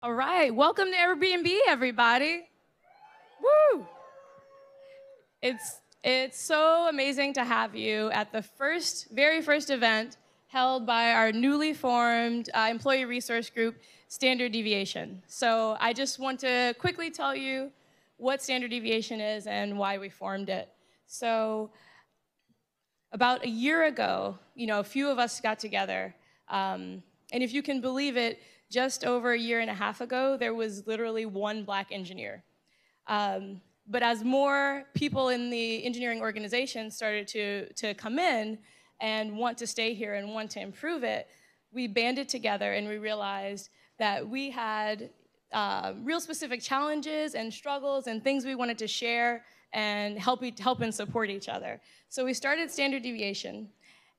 All right, welcome to Airbnb, everybody. Woo! It's so amazing to have you at the very first event held by our newly formed employee resource group, Standard Deviation. So I just want to quickly tell you what Standard Deviation is and why we formed it. So about a year ago, a few of us got together, and if you can believe it, just over a year and a half ago, there was literally one Black engineer. But as more people in the engineering organization started to come in and want to stay here and want to improve it, we banded together and we realized that we had real specific challenges and struggles and things we wanted to share and help and support each other. So we started Standard Deviation,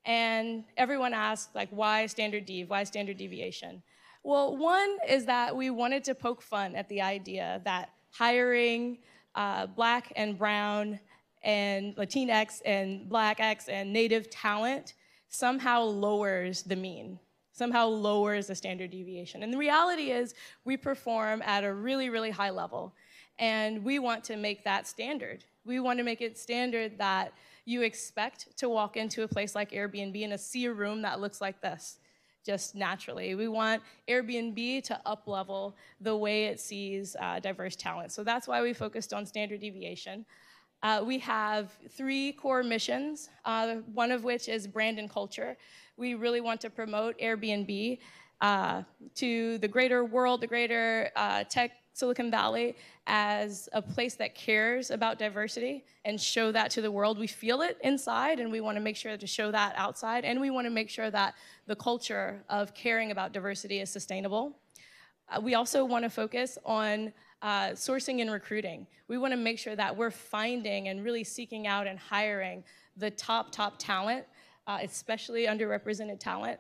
and everyone asked, like, why Standard Dev? Why Standard Deviation? Well, one is that we wanted to poke fun at the idea that hiring Black and Brown and Latinx and Black X and Native talent somehow lowers the mean, somehow lowers the standard deviation. And the reality is we perform at a really, really high level, and we want to make that standard. We want to make it standard that you expect to walk into a place like Airbnb and to see a room that looks like this, just naturally. We want Airbnb to up-level the way it sees diverse talent. So that's why we focused on standard deviation. We have 3 core missions, one of which is brand and culture. We really want to promote Airbnb to the greater world, the greater tech Silicon Valley, as a place that cares about diversity and show that to the world. We feel it inside, and we want to make sure to show that outside, and we want to make sure that the culture of caring about diversity is sustainable. We also want to focus on sourcing and recruiting. We want to make sure that we're finding and really seeking out and hiring the top talent, especially underrepresented talent.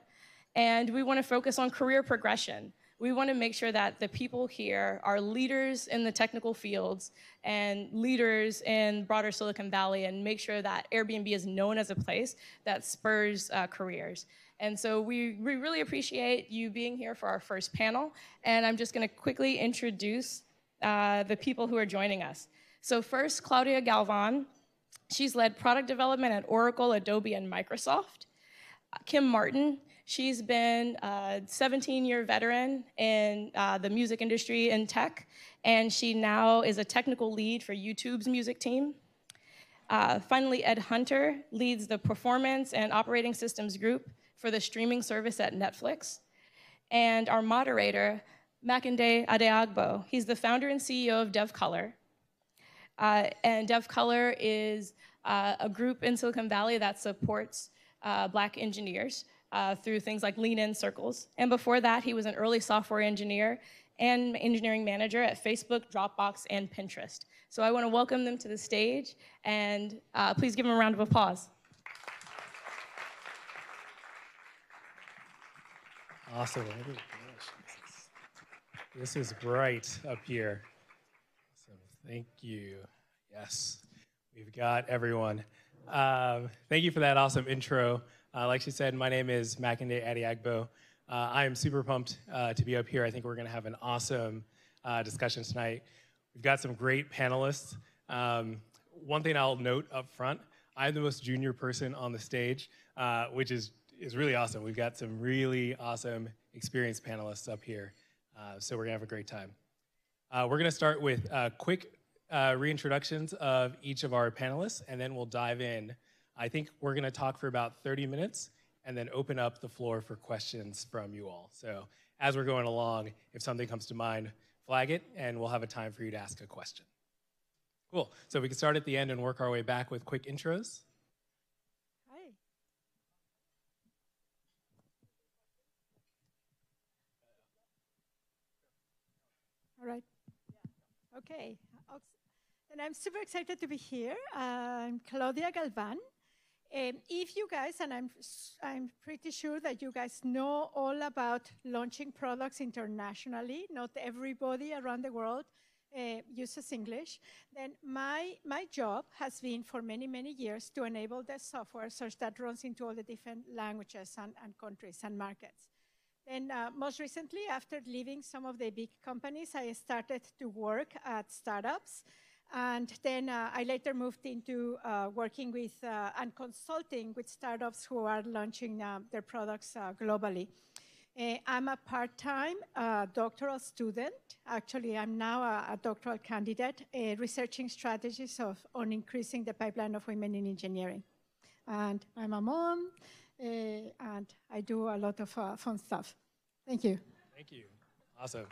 And we want to focus on career progression. We want to make sure that the people here are leaders in the technical fields and leaders in broader Silicon Valley, and make sure that Airbnb is known as a place that spurs careers. And so we really appreciate you being here for our first panel. And I'm just going to quickly introduce the people who are joining us. So first, Claudia Galvan. She's led product development at Oracle, Adobe, and Microsoft. Kim Martin. She's been a 17-year veteran in the music industry in tech, and she now is a technical lead for YouTube's music team. Finally, Ed Hunter leads the performance and operating systems group for the streaming service at Netflix. And our moderator, Makinde Adeagbo, he's the founder and CEO of DevColor. And DevColor is a group in Silicon Valley that supports Black engineers through things like lean-in circles. And before that, he was an early software engineer and engineering manager at Facebook, Dropbox, and Pinterest. So I want to welcome them to the stage, and please give them a round of applause. Awesome. This is bright up here. So thank you. Yes, we've got everyone. Thank you for that awesome intro. Like she said, my name is Makinde Adeagbo. I am super pumped to be up here. I think we're going to have an awesome discussion tonight. We've got some great panelists. One thing I'll note up front, I'm the most junior person on the stage, which is really awesome. We've got some really awesome experienced panelists up here, so we're going to have a great time. We're going to start with quick reintroductions of each of our panelists, and then we'll dive in. I think we're going to talk for about 30 minutes and then open up the floor for questions from you all. So as we're going along, if something comes to mind, flag it, and we'll have a time for you to ask a question. Cool. So we can start at the end and work our way back with quick intros. Hi. All right. Okay. And I'm super excited to be here. I'm Claudia Galvan. If you guys, and I'm pretty sure that you guys know all about launching products internationally, not everybody around the world uses English, then my job has been for many, many years to enable the software such that runs into all the different languages and countries and markets. Then most recently, after leaving some of the big companies, I started to work at startups. And then I later moved into working with and consulting with startups who are launching their products globally. I'm a part-time doctoral student. Actually, I'm now a doctoral candidate researching strategies on increasing the pipeline of women in engineering. And I'm a mom, and I do a lot of fun stuff. Thank you. Thank you. Awesome.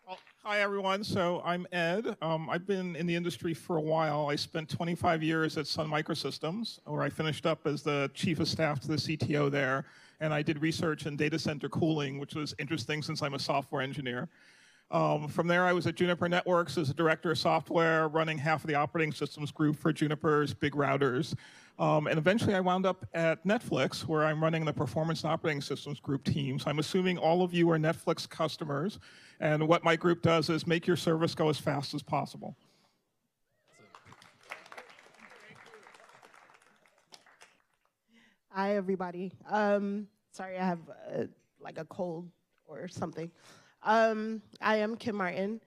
Well, hi, everyone. So I'm Ed. I've been in the industry for a while. I spent 25 years at Sun Microsystems, where I finished up as the chief of staff to the CTO there. And I did research in data center cooling, which was interesting since I'm a software engineer. From there, I was at Juniper Networks as a director of software, running half of the operating systems group for Juniper's big routers. And eventually, I wound up at Netflix, where I'm running the performance and operating systems group team. So I'm assuming all of you are Netflix customers. And what my group does is make your service go as fast as possible. Hi, everybody. Sorry, I have like a cold or something. I am Kim Martin,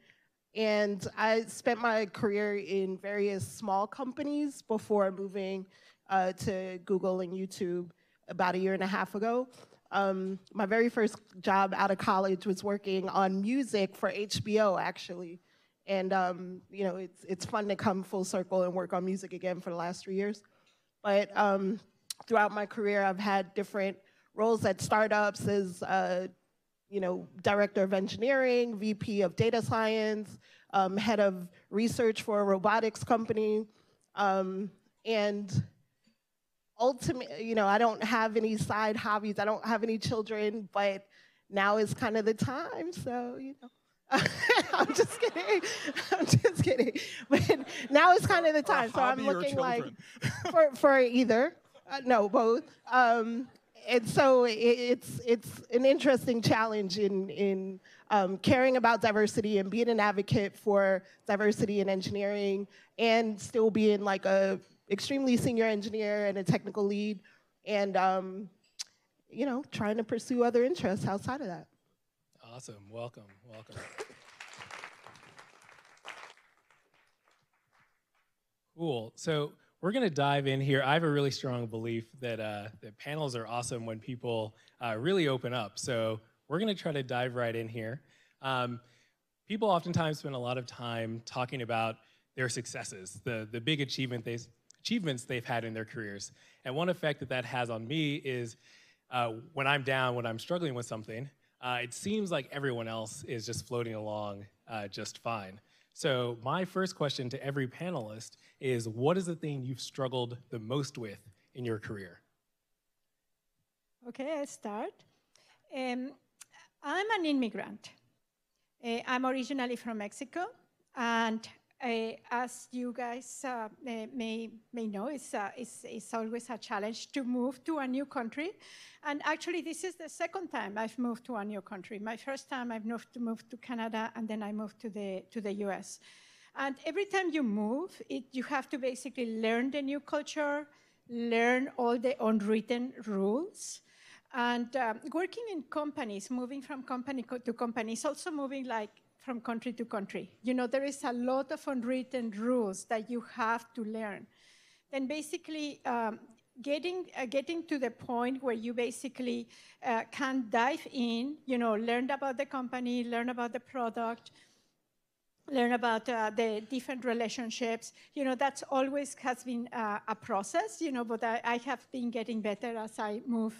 and I spent my career in various small companies before moving to Google and YouTube about 1.5 years ago. My very first job out of college was working on music for HBO, actually. And you know, it's fun to come full circle and work on music again for the last 3 years. But throughout my career, I've had different roles at startups as you know, director of engineering, VP of data science, head of research for a robotics company, and ultimately, you know, I don't have any side hobbies. I don't have any children, but now is kind of the time. So, you know, I'm just kidding. I'm just kidding. But now is kind of the time. So I'm looking like for either. No, both. And so it's an interesting challenge in caring about diversity and being an advocate for diversity in engineering and still being like a extremely senior engineer and a technical lead and, you know, trying to pursue other interests outside of that. Awesome. Welcome. Welcome. Cool. So we're going to dive in here. I have a really strong belief that, that panels are awesome when people really open up. So we're going to try to dive right in here. People oftentimes spend a lot of time talking about their successes, the big achievements they've had in their careers. And one effect that that has on me is when I'm down, when I'm struggling with something, it seems like everyone else is just floating along just fine. So my first question to every panelist is, what is the thing you've struggled the most with in your career? Okay, I start. I'm an immigrant. I'm originally from Mexico, and as you guys may know, it's always a challenge to move to a new country. And actually, this is the second time I've moved to a new country. My first time I've moved to Canada, and then I moved to the US. And every time you move, you have to basically learn the new culture, learn all the unwritten rules. And working in companies, moving from company to company, is also moving like from country to country. You know, there is a lot of unwritten rules that you have to learn. Then basically, getting to the point where you basically can dive in, you know, learn about the company, learn about the product, learn about the different relationships. You know, that's always has been a process, you know, but I have been getting better as I move,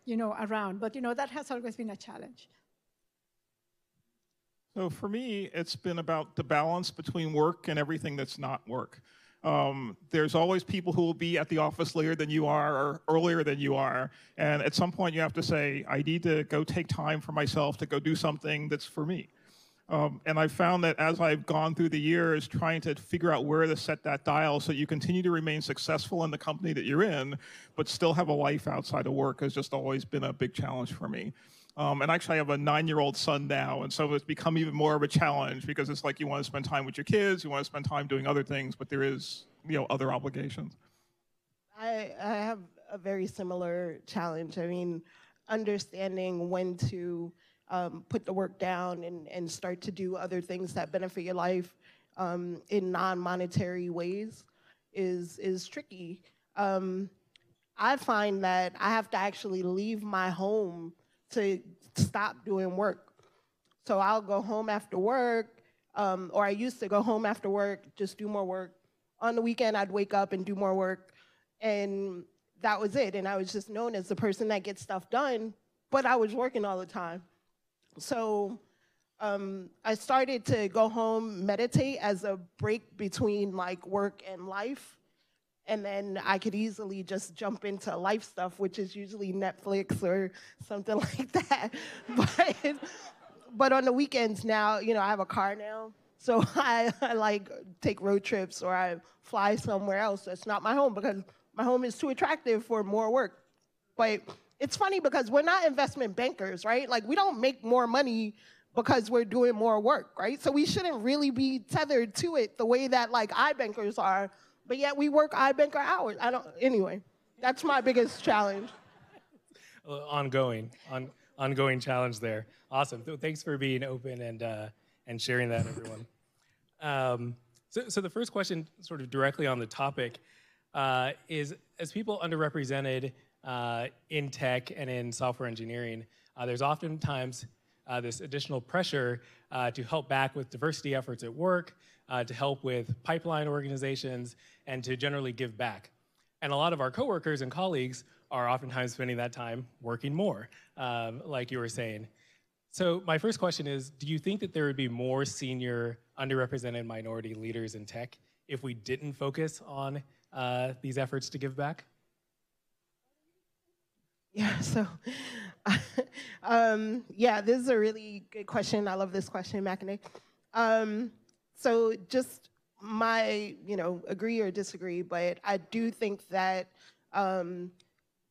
you know, around. But, you know, that has always been a challenge. So for me, it's been about the balance between work and everything that's not work. There's always people who will be at the office later than you are or earlier than you are. And at some point you have to say, I need to go take time for myself to go do something that's for me. And I've found that as I've gone through the years trying to figure out where to set that dial so you continue to remain successful in the company that you're in, but still have a life outside of work has just always been a big challenge for me. And actually I have a 9-year-old son now, and so it's become even more of a challenge because it's like you want to spend time with your kids, you want to spend time doing other things, but there is, you know, other obligations. I have a very similar challenge. I mean, understanding when to put the work down and start to do other things that benefit your life in non-monetary ways is tricky. I find that I have to actually leave my home to stop doing work. So I'll go home after work, or I used to go home after work, just do more work. On the weekend, I'd wake up and do more work, and that was it. And I was just known as the person that gets stuff done, but I was working all the time. So I started to go home, meditate as a break between like work and life. And then I could easily just jump into life stuff, which is usually Netflix or something like that. But on the weekends now, you know, I have a car now. So I like take road trips or I fly somewhere else that's not my home because my home is too attractive for more work. But it's funny because we're not investment bankers, right? Like we don't make more money because we're doing more work, right? So we shouldn't really be tethered to it the way that like iBankers are. But yet we work iBanker hours. Anyway, that's my biggest challenge. Ongoing challenge there. Awesome. Thanks for being open and sharing that, everyone. So the first question, sort of directly on the topic, is as people underrepresented in tech and in software engineering, there's oftentimes this additional pressure to help back with diversity efforts at work, to help with pipeline organizations, and to generally give back. And a lot of our coworkers and colleagues are oftentimes spending that time working more, like you were saying. So my first question is, do you think that there would be more senior underrepresented minority leaders in tech if we didn't focus on these efforts to give back? Yeah, so, yeah, this is a really good question. I love this question, Makane. So just my, agree or disagree, but I do think that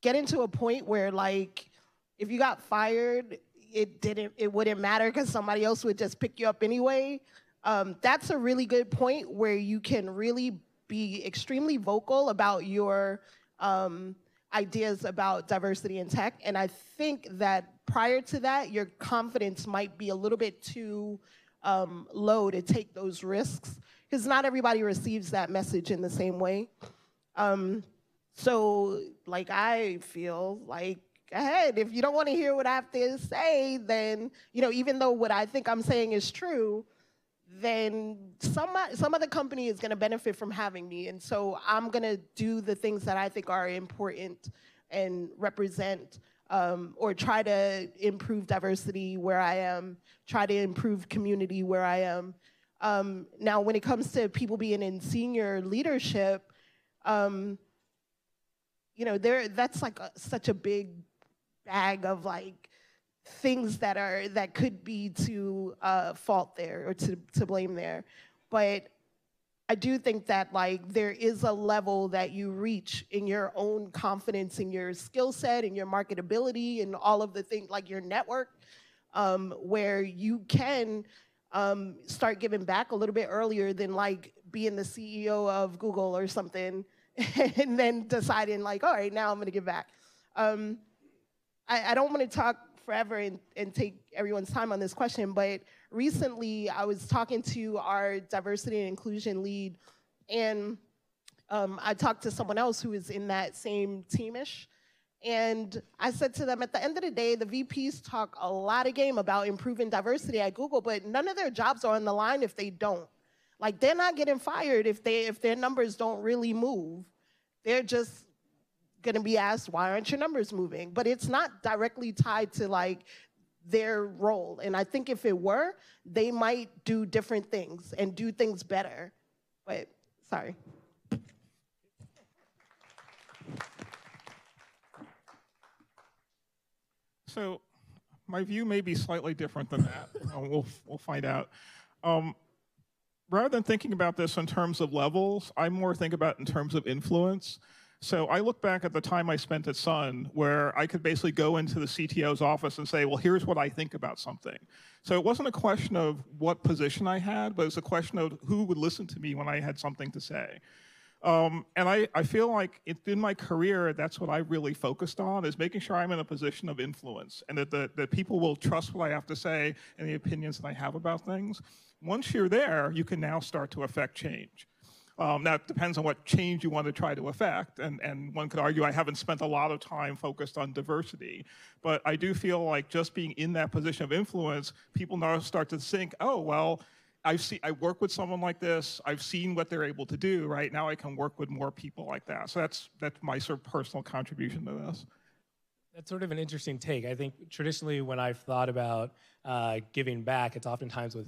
getting to a point where, like, if you got fired, it wouldn't matter because somebody else would just pick you up anyway. That's a really good point where you can really be extremely vocal about your ideas about diversity in tech. And I think that prior to that, your confidence might be a little bit too low to take those risks because not everybody receives that message in the same way. So, like, I feel like, go ahead. If you don't want to hear what I have to say, then, even though what I think I'm saying is true, then some other company is going to benefit from having me. And so I'm going to do the things that I think are important and represent or try to improve diversity where I am, try to improve community where I am. Now, when it comes to people being in senior leadership, that's like such a big bag of like things that could be to fault there or to blame there. But I do think that like there is a level that you reach in your own confidence, in your skill set, in your marketability, and all of the things like your network, where you can start giving back a little bit earlier than like being the CEO of Google or something and then deciding like, all right, now I'm gonna give back. I don't want to talk forever and take everyone's time on this question, but recently I was talking to our diversity and inclusion lead, and I talked to someone else who was in that same teamish, and I said to them, at the end of the day, the VPs talk a lot of game about improving diversity at Google, but none of their jobs are on the line if they don't. Like, they're not getting fired if their numbers don't really move. They're just going to be asked, why aren't your numbers moving? But it's not directly tied to like their role. And I think if it were, they might do different things and do things better. But sorry. So my view may be slightly different than that. We'll find out. Rather than thinking about this in terms of levels, I more think about it in terms of influence. So I look back at the time I spent at Sun, where I could basically go into the CTO's office and say, well, here's what I think about something. So it wasn't a question of what position I had, but it was a question of who would listen to me when I had something to say. And I feel like in my career, that's what I really focused on, is making sure I'm in a position of influence and that people will trust what I have to say and the opinions that I have about things. Once you're there, you can now start to affect change. Now, it depends on what change you want to try to affect, and one could argue I haven't spent a lot of time focused on diversity, but I do feel like just being in that position of influence, people now start to think, oh, well, I work with someone like this, I've seen what they're able to do, right? Now I can work with more people like that. So that's my sort of personal contribution to this. That's sort of an interesting take. I think traditionally when I've thought about giving back, it's oftentimes with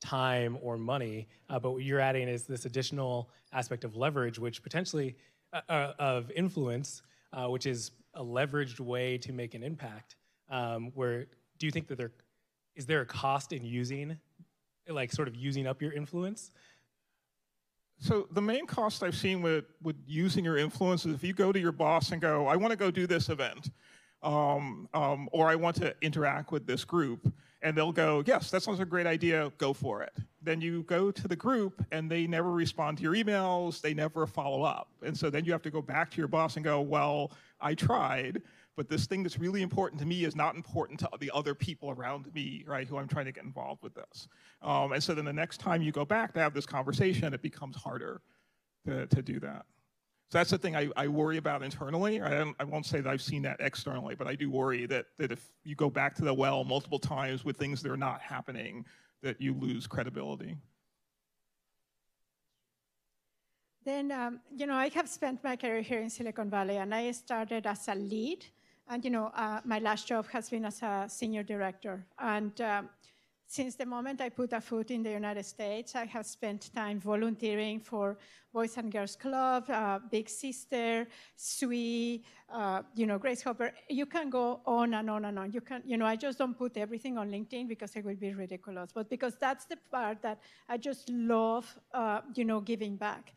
time or money, but what you're adding is this additional aspect of leverage, which potentially, of influence, which is a leveraged way to make an impact. Where do you think that is there a cost in using, like sort of using up your influence? So the main cost I've seen with using your influence is if you go to your boss and go, I want to go do this event, or I want to interact with this group, and they'll go, yes, that sounds like a great idea, go for it. Then you go to the group and they never respond to your emails, they never follow up. And so then you have to go back to your boss and go, well, I tried, but this thing that's really important to me is not important to the other people around me, right, who I'm trying to get involved with this. And so then the next time you go back to have this conversation, it becomes harder to do that. So that's the thing I worry about internally. I won't say that I've seen that externally, but I do worry that if you go back to the well multiple times with things that are not happening, that you lose credibility. Then, I have spent my career here in Silicon Valley, and I started as a lead. And, my last job has been as a senior director. And since the moment I put a foot in the United States, I have spent time volunteering for Boys and Girls Club, Big Sister, SWE, Grace Hopper. You can go on and on and on. You can, I just don't put everything on LinkedIn because it would be ridiculous, but because that's the part that I just love, giving back.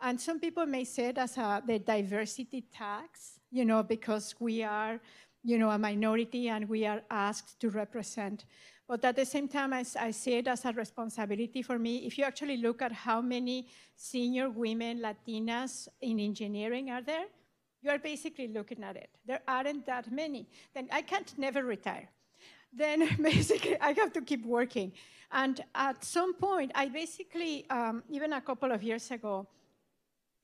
And some people may say it as the diversity tax, because we are, a minority and we are asked to represent. But at the same time, I see it as a responsibility for me. If you actually look at how many senior women, Latinas in engineering are there, you are basically looking at it. There aren't that many. Then I can't never retire. Then basically I have to keep working. And at some point, I basically, even a couple of years ago,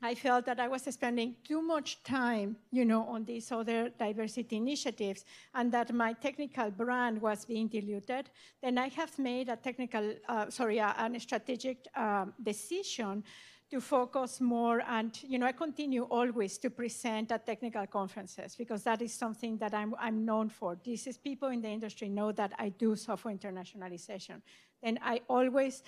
I felt that I was spending too much time, on these other diversity initiatives, and that my technical brand was being diluted. Then I have made a strategic decision to focus more, and I continue always to present at technical conferences because that is something that I'm known for. This is people in the industry know that I do software internationalization, and I always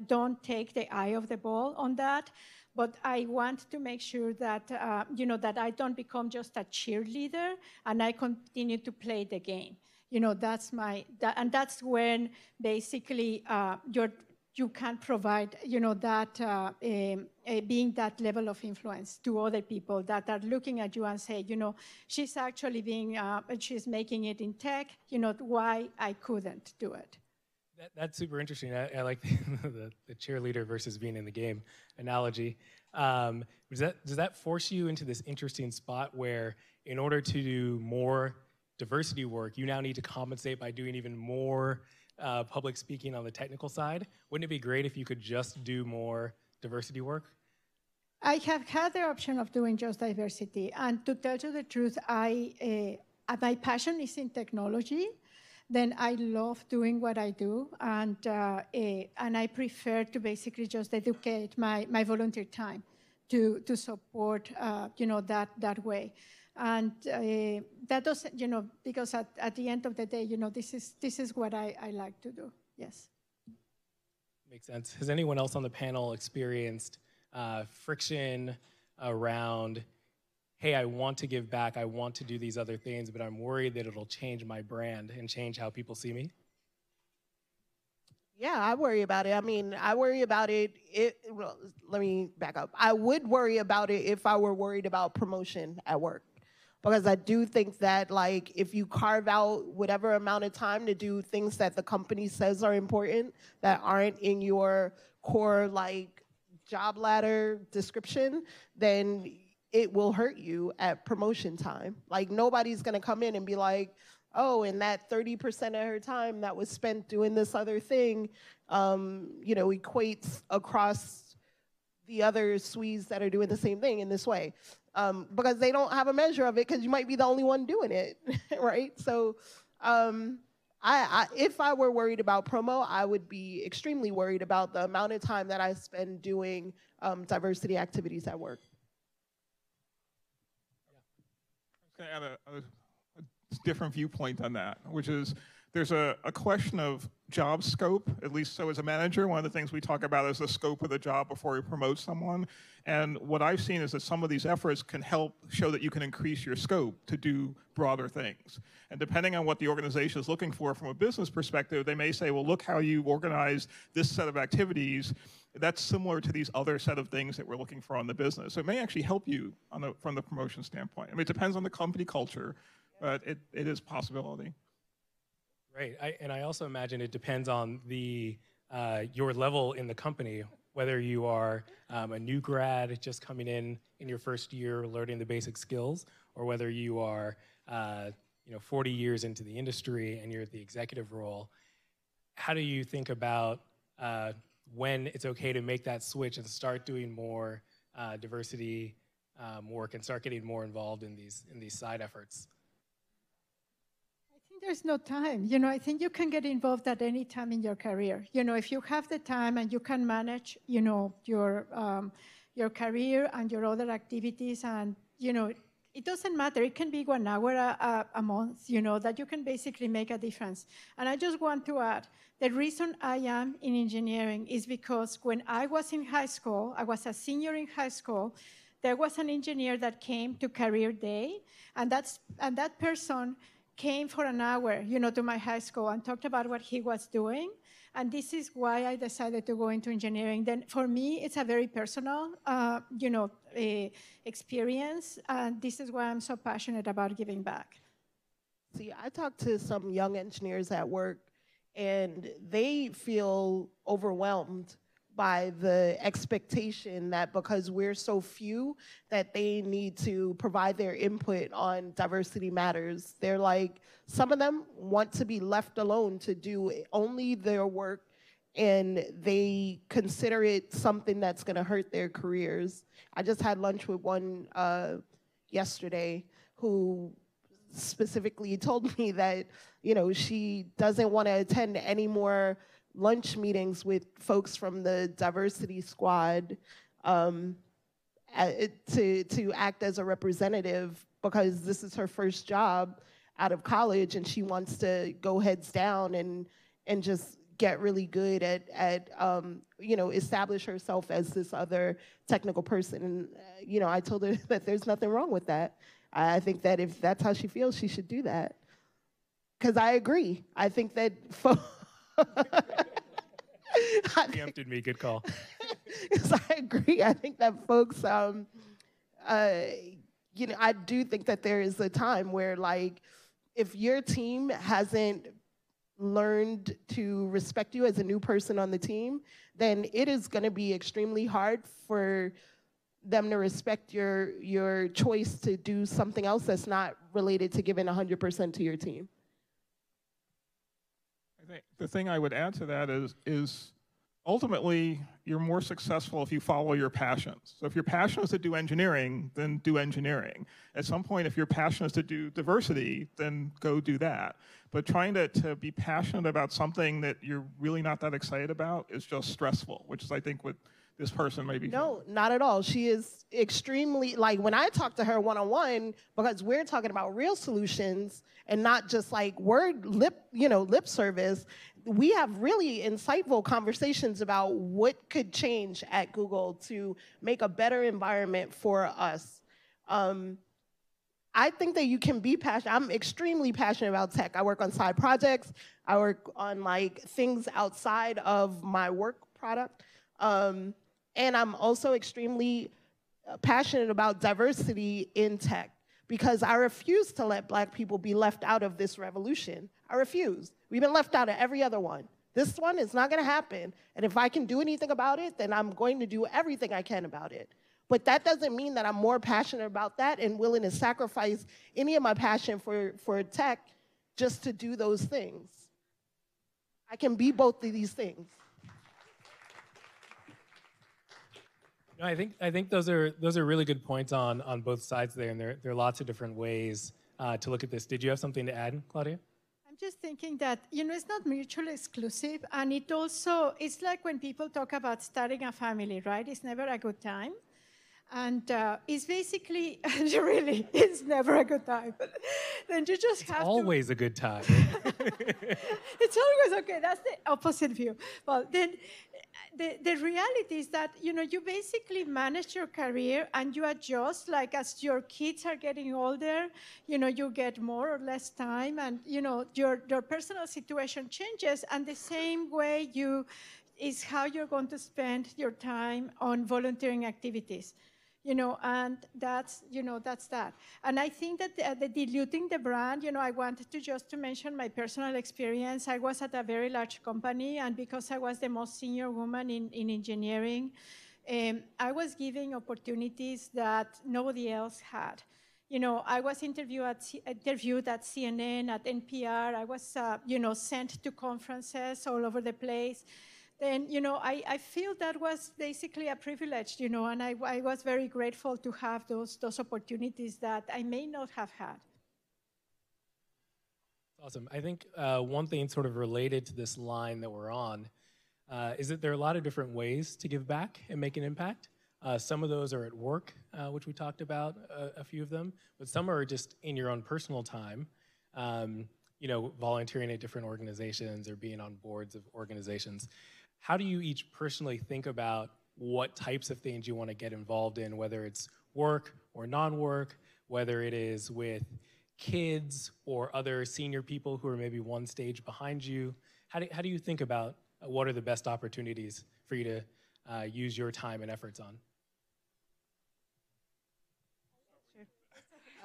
don't take the eye off the ball on that. But I want to make sure that, that I don't become just a cheerleader and I continue to play the game. That's and that's when basically you can provide, that being that level of influence to other people that are looking at you and say, she's actually she's making it in tech, why I couldn't do it. That's super interesting. I like the cheerleader versus being in the game analogy. Does that force you into this interesting spot where in order to do more diversity work, you now need to compensate by doing even more public speaking on the technical side? Wouldn't it be great if you could just do more diversity work? I have had the option of doing just diversity. And to tell you the truth, my passion is in technology. Then I love doing what I do, and I prefer to basically just dedicate my volunteer time to support, that way. And that doesn't, because at the end of the day, this is what I like to do. Yes. Makes sense. Has anyone else on the panel experienced friction around, hey, I want to give back, I want to do these other things, but I'm worried that it'll change my brand and change how people see me? Yeah, I worry about it. I mean, I worry about it. Well, let me back up. I would worry about it if I were worried about promotion at work. Because I do think that, if you carve out whatever amount of time to do things that the company says are important that aren't in your core, job ladder description, then it will hurt you at promotion time. Like, nobody's gonna come in and be like, oh, and that 30% of her time that was spent doing this other thing, equates across the other Swedes that are doing the same thing in this way. Because they don't have a measure of it, because you might be the only one doing it, right? So if I were worried about promo, I would be extremely worried about the amount of time that I spend doing diversity activities at work. I was going to add a different viewpoint on that, which is there's a question of job scope, at least so as a manager. One of the things we talk about is the scope of the job before we promote someone. And what I've seen is that some of these efforts can help show that you can increase your scope to do broader things. And depending on what the organization is looking for from a business perspective, they may say, well, look how you organize this set of activities. That's similar to these other set of things that we're looking for on the business. So it may actually help you from the promotion standpoint. I mean, it depends on the company culture, but it is a possibility. Right, and I also imagine it depends on your level in the company, whether you are a new grad just coming in your first year learning the basic skills, or whether you are 40 years into the industry and you're at the executive role. How do you think about when it's okay to make that switch and start doing more diversity work and start getting more involved in these side efforts? There's no time. I think you can get involved at any time in your career. If you have the time and you can manage, your career and your other activities, and it doesn't matter. It can be 1 hour a month. That you can basically make a difference. And I just want to add, the reason I am in engineering is because when I was in high school, I was a senior in high school. There was an engineer that came to Career Day, and that person came for an hour, to my high school and talked about what he was doing. And this is why I decided to go into engineering. Then for me, it's a very personal, experience. And this is why I'm so passionate about giving back. See, I talked to some young engineers at work, and they feel overwhelmed by the expectation that because we're so few that they need to provide their input on diversity matters. They're like, some of them want to be left alone to do only their work, and they consider it something that's going to hurt their careers. I just had lunch with one yesterday who specifically told me that, she doesn't want to attend any more lunch meetings with folks from the diversity squad to act as a representative, because this is her first job out of college, and she wants to go heads down and just get really good at establish herself as this other technical person. And I told her that there's nothing wrong with that. I think that if that's how she feels, she should do that. Because I agree. I think that Preempted me, good call. Because I agree. I think that folks, I do think that there is a time where, like, if your team hasn't learned to respect you as a new person on the team, then it is going to be extremely hard for them to respect your choice to do something else that's not related to giving 100% to your team. I think the thing I would add to that is ultimately you're more successful if you follow your passions. So if your passion is to do engineering, then do engineering. At some point, if your passion is to do diversity, then go do that. But trying to be passionate about something that you're really not that excited about is just stressful, which is, I think, what this person may be. No, not at all. She is extremely, like, when I talk to her one-on-one, because we're talking about real solutions and not just like lip service, we have really insightful conversations about what could change at Google to make a better environment for us. I think that you can be passionate. I'm extremely passionate about tech. I work on side projects. I work on, like, things outside of my work product. And I'm also extremely passionate about diversity in tech, because I refuse to let Black people be left out of this revolution. I refuse. We've been left out of every other one. This one is not going to happen. And if I can do anything about it, then I'm going to do everything I can about it. But that doesn't mean that I'm more passionate about that and willing to sacrifice any of my passion for tech just to do those things. I can be both of these things. No, I think those are really good points on both sides there, and there are lots of different ways to look at this. Did you have something to add, Claudia? I'm just thinking that, it's not mutually exclusive, and it's like when people talk about starting a family, right? It's never a good time. And it's basically, really, it's never a good time. Then you just have always a good time. It's always okay. That's the opposite view. Well, then the reality is that, you basically manage your career and you adjust, like as your kids are getting older, you get more or less time, and, your personal situation changes, and the same way is how you're going to spend your time on volunteering activities. And that's that. And I think that the diluting the brand, I wanted to mention my personal experience. I was at a very large company, and because I was the most senior woman in engineering, I was given opportunities that nobody else had. I was interviewed at CNN, at NPR. I was, sent to conferences all over the place. Then, I feel that was basically a privilege, and I was very grateful to have those opportunities that I may not have had. Awesome. I think one thing sort of related to this line that we're on is that there are a lot of different ways to give back and make an impact. Some of those are at work, which we talked about, a few of them, but some are just in your own personal time, volunteering at different organizations or being on boards of organizations. How do you each personally think about what types of things you want to get involved in, whether it's work or non-work, whether it is with kids or other senior people who are maybe one stage behind you? How do you think about what are the best opportunities for you to use your time and efforts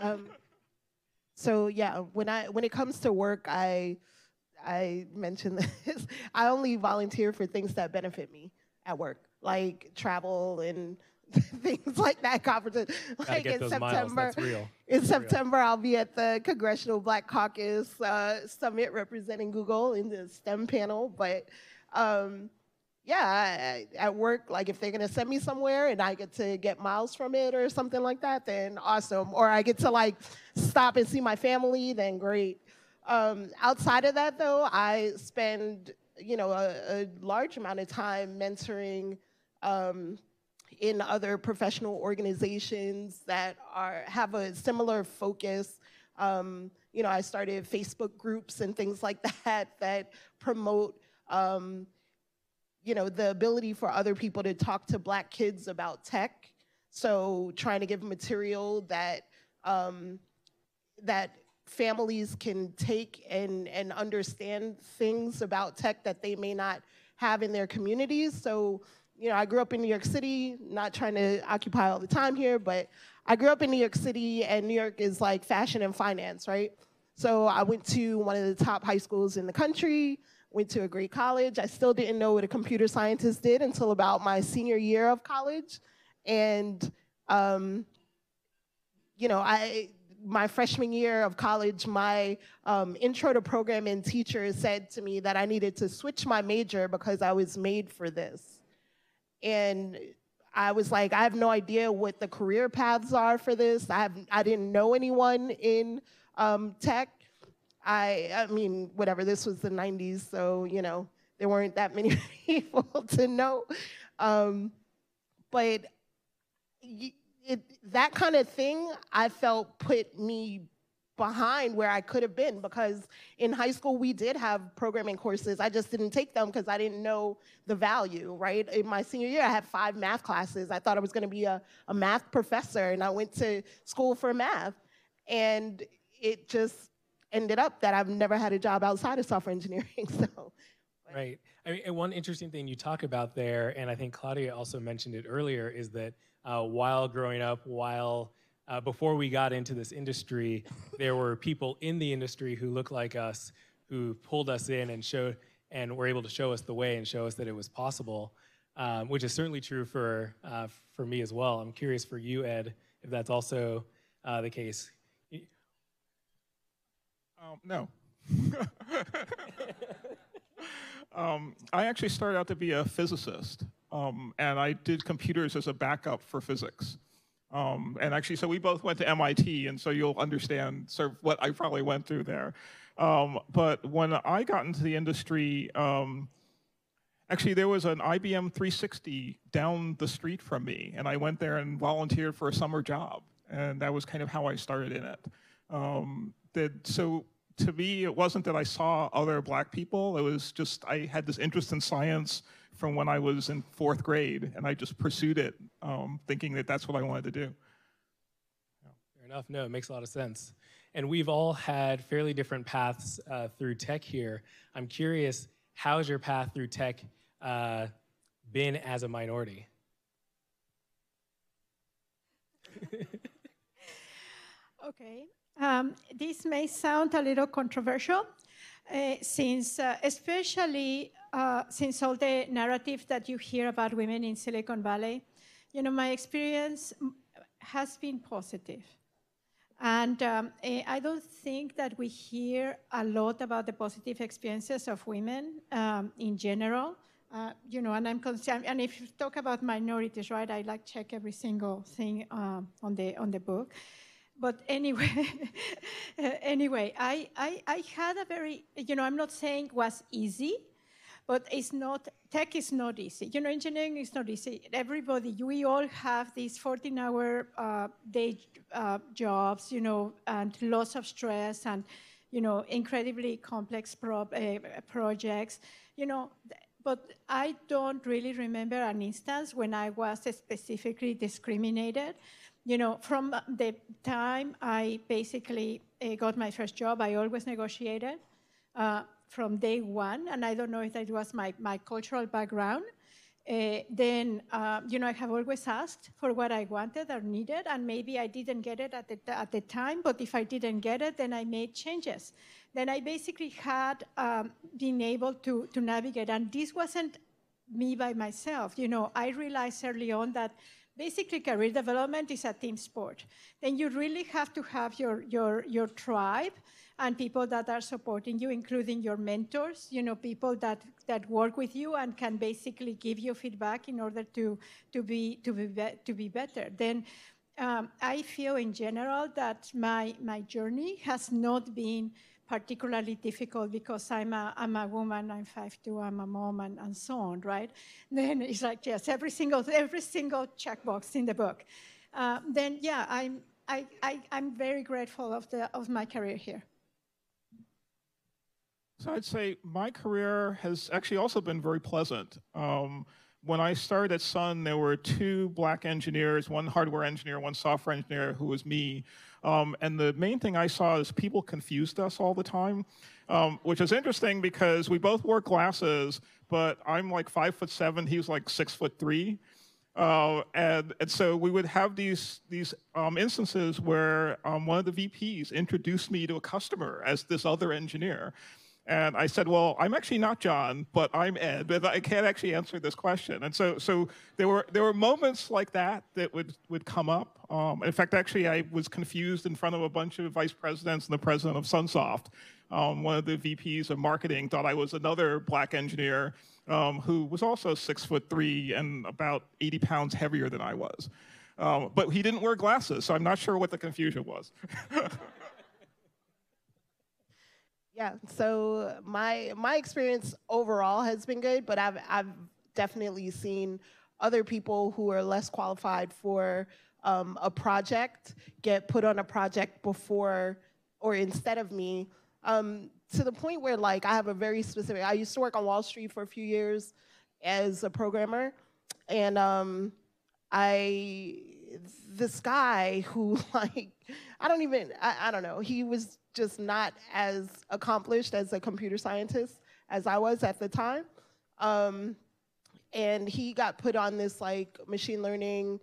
on? So yeah, when it comes to work, I mentioned this. I only volunteer for things that benefit me at work, like travel and things like that, conferences. Like in September, I'll be at the Congressional Black Caucus Summit representing Google in the STEM panel. But at work, like if they're gonna send me somewhere and I get to get miles from it or something like that, then awesome. Or I get to like stop and see my family, then great. Outside of that, though, I spend, a large amount of time mentoring in other professional organizations that have a similar focus. I started Facebook groups and things like that promote, the ability for other people to talk to Black kids about tech. So trying to give material that families can take and understand things about tech that they may not have in their communities. So, I grew up in New York City, not trying to occupy all the time here, but I grew up in New York City, and New York is like fashion and finance, right? So I went to one of the top high schools in the country, went to a great college. I still didn't know what a computer scientist did until about my senior year of college. And, my freshman year of college, my intro to programming teacher said to me that I needed to switch my major because I was made for this. And I was like, I have no idea what the career paths are for this. I didn't know anyone in tech. I mean, whatever, this was the 90s, so, there weren't that many people to know. But that kind of thing, I felt put me behind where I could have been, because in high school we did have programming courses. I just didn't take them because I didn't know the value, right? In my senior year, I had 5 math classes. I thought I was going to be a math professor, and I went to school for math. And it just ended up that I've never had a job outside of software engineering. So. Right. I mean, and one interesting thing you talk about there, and I think Claudia also mentioned it earlier, is that while growing up, before we got into this industry, there were people in the industry who looked like us, who pulled us in and showed, and were able to show us the way and show us that it was possible, which is certainly true for me as well. I'm curious for you, Ed, if that's also the case. No. I actually started out to be a physicist, and I did computers as a backup for physics. And actually, so we both went to MIT, and so you'll understand sort of what I probably went through there. But when I got into the industry, actually there was an IBM 360 down the street from me, and I went there and volunteered for a summer job, and that was kind of how I started in it. So to me, it wasn't that I saw other black people. It was just I had this interest in science from when I was in 4th grade, and I just pursued it, thinking that that's what I wanted to do. Fair enough. No, it makes a lot of sense. And we've all had fairly different paths through tech here. I'm curious, how's your path through tech been as a minority? Okay. This may sound a little controversial, especially since all the narrative that you hear about women in Silicon Valley, my experience has been positive. And I don't think that we hear a lot about the positive experiences of women in general. And I'm concerned. And if you talk about minorities, right, I check every single thing on the book. But anyway, I had a very, I'm not saying it was easy, but it's not, tech is not easy. Engineering is not easy. We all have these 14-hour day jobs, and lots of stress and, incredibly complex projects, but I don't really remember an instance when I was specifically discriminated. From the time I basically got my first job, I always negotiated from day one, and I don't know if that was my cultural background. Then, I have always asked for what I wanted or needed, and maybe I didn't get it at the time, but if I didn't get it, then I made changes. Then I basically had been able to navigate, and this wasn't me by myself. I realized early on that basically career development is a team sport. Then you really have to have your tribe and people that are supporting you, including your mentors, people that work with you and can basically give you feedback in order to be better. Then I feel in general that my journey has not been particularly difficult because I'm a woman, I'm 5'2", I'm a mom, and so on, right? Then it's yes, every single checkbox in the book. Then yeah, I'm very grateful of my career here. So I'd say my career has actually also been very pleasant. When I started at Sun, there were 2 black engineers, one hardware engineer, one software engineer, who was me. And the main thing I saw is people confused us all the time, which is interesting because we both wore glasses, but I'm 5'7", he was 6'3". And so we would have these instances where one of the VPs introduced me to a customer as this other engineer. And I said, well, I'm actually not John, but I'm Ed, but I can't actually answer this question. And so there were moments like that would come up. In fact, actually, I was confused in front of a bunch of vice presidents and the president of Sunsoft. One of the VPs of marketing thought I was another black engineer who was also 6'3" and about 80 pounds heavier than I was. But he didn't wear glasses, so I'm not sure what the confusion was. Yeah, so my experience overall has been good, but I've definitely seen other people who are less qualified for a project get put on a project before or instead of me, to the point where I have a very specific, I used to work on Wall Street for a few years as a programmer, and this guy who I don't know, he was just not as accomplished as a computer scientist as I was at the time. And he got put on this machine learning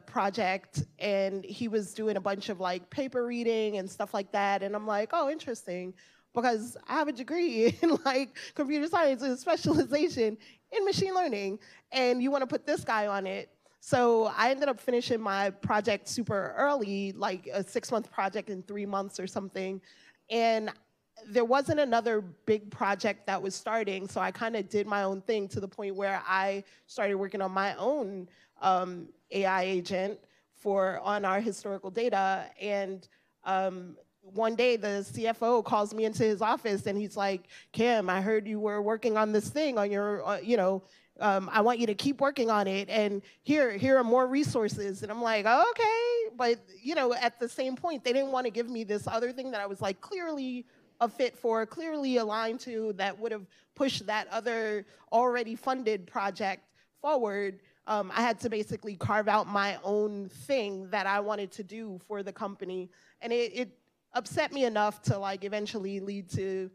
project, and he was doing a bunch of paper reading and stuff like that. And I'm oh, interesting. because I have a degree in like computer science and specialization in machine learning, and you want to put this guy on it. So I ended up finishing my project super early, like a 6-month project in 3 months or something. And there wasn't another big project that was starting, so I kind of did my own thing to the point where I started working on my own AI agent on our historical data. And one day the CFO calls me into his office and he's like, Kim, I heard you were working on this thing on your, I want you to keep working on it, and here are more resources. And I'm like, oh, okay. But, at the same point, they didn't want to give me this other thing that I was like clearly a fit for, clearly aligned to, that would have pushed that other already funded project forward. I had to basically carve out my own thing that I wanted to do for the company. And it upset me enough to like eventually lead to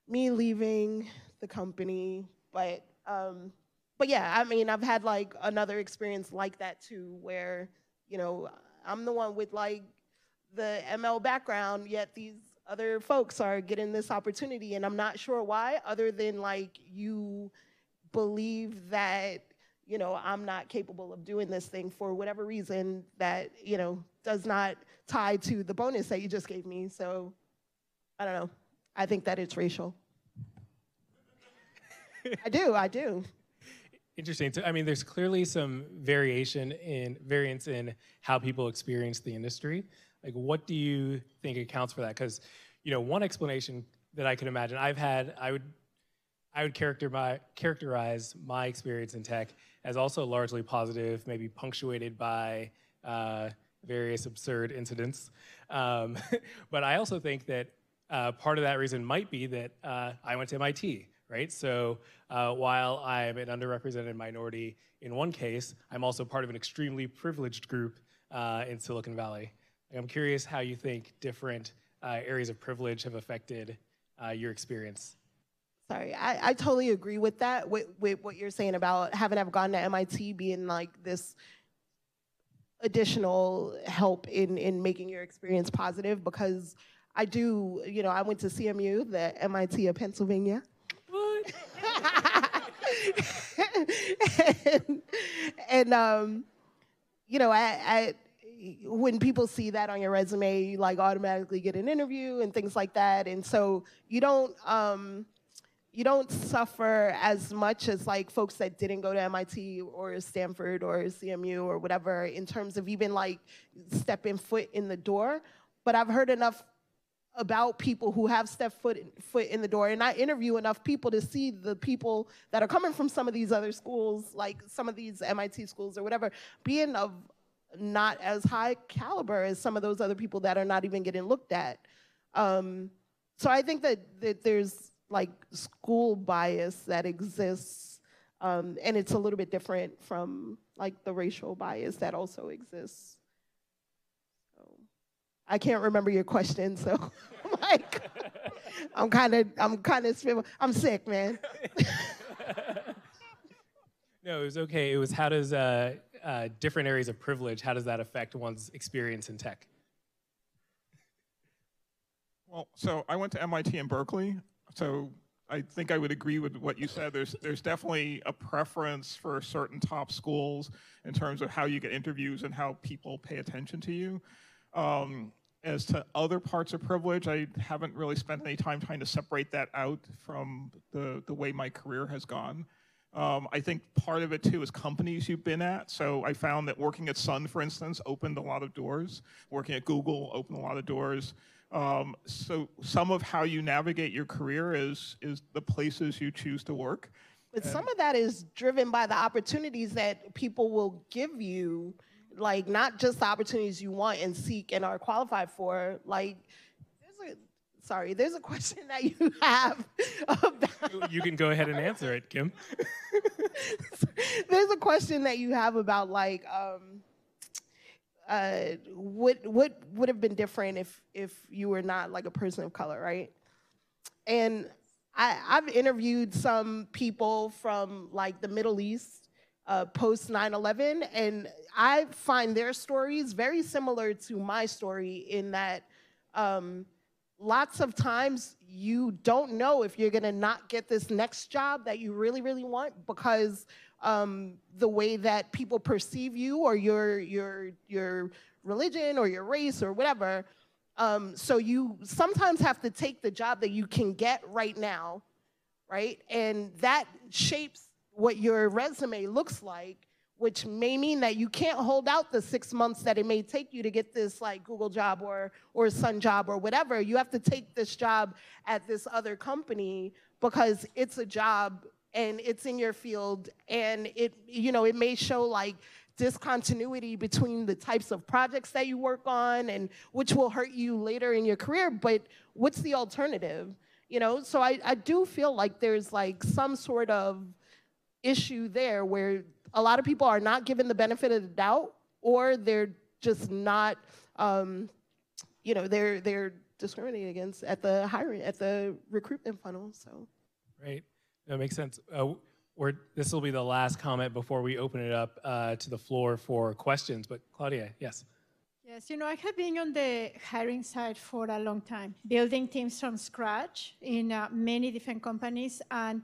me leaving the company. But yeah, I mean, I've had like another experience like that too, where, I'm the one with like the ML background, yet these other folks are getting this opportunity, and I'm not sure why, other than like you believe that, I'm not capable of doing this thing for whatever reason that, does not tie to the bonus that you just gave me. So I don't know. I think that it's racial. I do. Interesting. So, I mean, there's clearly some variance in how people experience the industry. Like, what do you think accounts for that? Because, one explanation that I could imagine I would characterize my experience in tech as also largely positive, maybe punctuated by various absurd incidents. But I also think that part of that reason might be that I went to MIT, right? So while I'm an underrepresented minority in one case, I'm also part of an extremely privileged group in Silicon Valley. I'm curious how you think different areas of privilege have affected your experience. Sorry, I totally agree with that, with what you're saying about having gone to MIT being like this additional help in making your experience positive, because I do, I went to CMU, the MIT of Pennsylvania. What? and when people see that on your resume, you like automatically get an interview and things like that. And so you don't suffer as much as like folks that didn't go to MIT or Stanford or CMU or whatever in terms of even like stepping foot in the door. But I've heard enough about people who have stepped foot in the door, and I interview enough people to see the people that are coming from some of these other schools, like some of these MIT schools or whatever, being of not as high caliber as some of those other people that are not even getting looked at. So I think that there's like school bias that exists, and it's a little bit different from like the racial bias that also exists. So I can't remember your question, so like I'm kind of I'm sick, man. No, it was okay. It was how does different areas of privilege, how does that affect one's experience in tech? Well, so I went to MIT in Berkeley, so I think I would agree with what you said. There's definitely a preference for certain top schools in terms of how you get interviews and how people pay attention to you. As to other parts of privilege, I haven't really spent any time trying to separate that out from the way my career has gone. I think part of it, too, is companies you've been at. So I found that working at Sun, for instance, opened a lot of doors. Working at Google opened a lot of doors. So some of how you navigate your career is the places you choose to work. But some of that is driven by the opportunities that people will give you, like not just the opportunities you want and seek and are qualified for. Like, there's a question that you have about... You can go ahead and answer it, Kim. There's a question that you have about like, what would have been different if you were not like a person of color, right? And I've interviewed some people from like the Middle East post 9/11, and I find their stories very similar to my story in that lots of times you don't know if you're going to not get this next job that you really, really want because the way that people perceive you or your religion or your race or whatever. So you sometimes have to take the job that you can get right now, right? And that shapes what your resume looks like, which may mean that you can't hold out the 6 months that it may take you to get this like Google job or Sun job or whatever. You have to take this job at this other company because it's a job and it's in your field, and it may show like discontinuity between the types of projects that you work on, and which will hurt you later in your career, but what's the alternative? So I do feel like there's like some sort of issue there where a lot of people are not given the benefit of the doubt, or they're just not, they're discriminated against at the recruitment funnel. So, right, that makes sense. This will be the last comment before we open it up to the floor for questions. But Claudia, yes. Yes, I have been on the hiring side for a long time, building teams from scratch in many different companies. And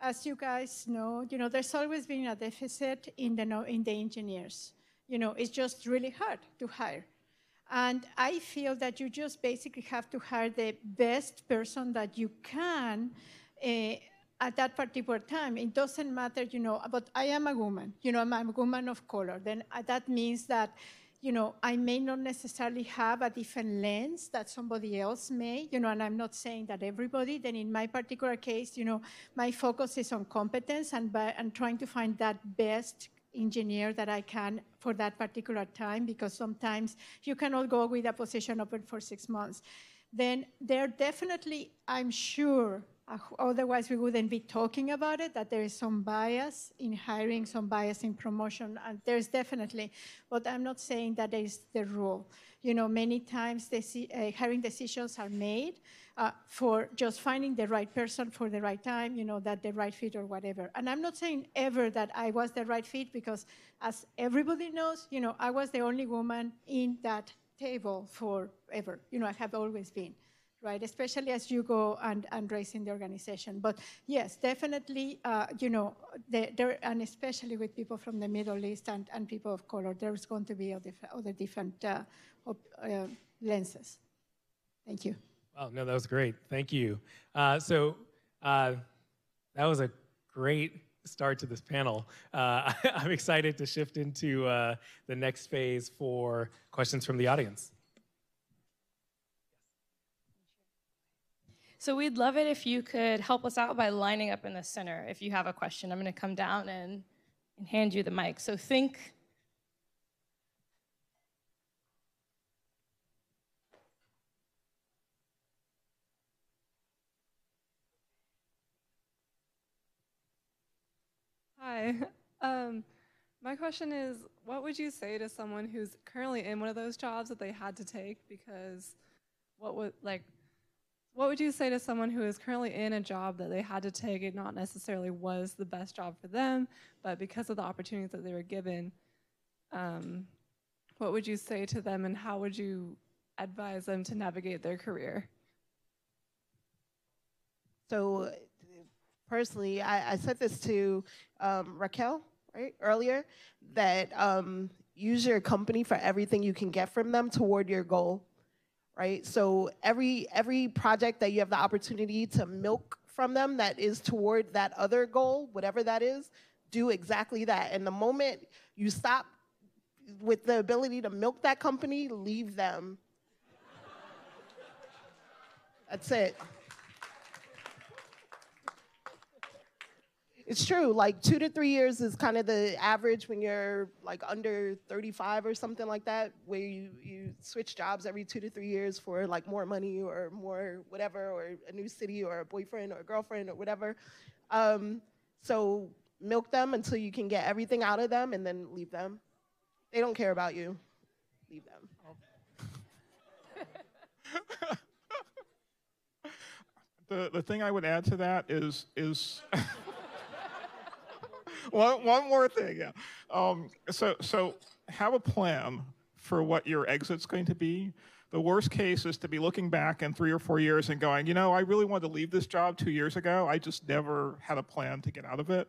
as you guys know, there's always been a deficit in the engineers. It's just really hard to hire. And I feel that you just basically have to hire the best person that you can at that particular time. It doesn't matter, but I am a woman, I'm a woman of color. Then that means that, I may not necessarily have a different lens that somebody else may, and I'm not saying that everybody. Then in my particular case, my focus is on competence and trying to find that best engineer that I can for that particular time, because sometimes you cannot go with a position open for 6 months. Then there definitely, I'm sure, otherwise we wouldn't be talking about it, that there is some bias in hiring, some bias in promotion, and there's definitely, but I'm not saying that is the rule. Many times hiring decisions are made for just finding the right person for the right time, that the right fit or whatever. And I'm not saying ever that I was the right fit, because as everybody knows, I was the only woman in that table forever. I have always been. Right, especially as you go and raise in the organization. But yes, definitely, and especially with people from the Middle East and people of color, there's going to be other different lenses. Thank you. Wow, no, that was great. Thank you. That was a great start to this panel. I'm excited to shift into the next phase for questions from the audience. So we'd love it if you could help us out by lining up in the center. If you have a question, I'm going to come down and hand you the mic. So think. Hi. My question is, what would you say to someone who's currently in one of those jobs that they had to take? Because what would you say to someone who is currently in a job that they had to take? It not necessarily was the best job for them, but because of the opportunities that they were given, what would you say to them, and how would you advise them to navigate their career? So personally, I said this to Raquel, right, earlier, that use your company for everything you can get from them toward your goal. Right? So every project that you have the opportunity to milk from them that is toward that other goal, whatever that is, do exactly that. And the moment you stop with the ability to milk that company, leave them. That's it. It's true, like 2 to 3 years is kind of the average when you're like under 35 or something like that, where you switch jobs every 2 to 3 years for like more money or more whatever, or a new city or a boyfriend or a girlfriend or whatever. So milk them until you can get everything out of them, and then leave them. They don't care about you. Leave them. The thing I would add to that is one more thing, yeah. So have a plan for what your exit's going to be, The worst case is to be looking back in 3 or 4 years and going, you know, I really wanted to leave this job 2 years ago. I just never had a plan to get out of it.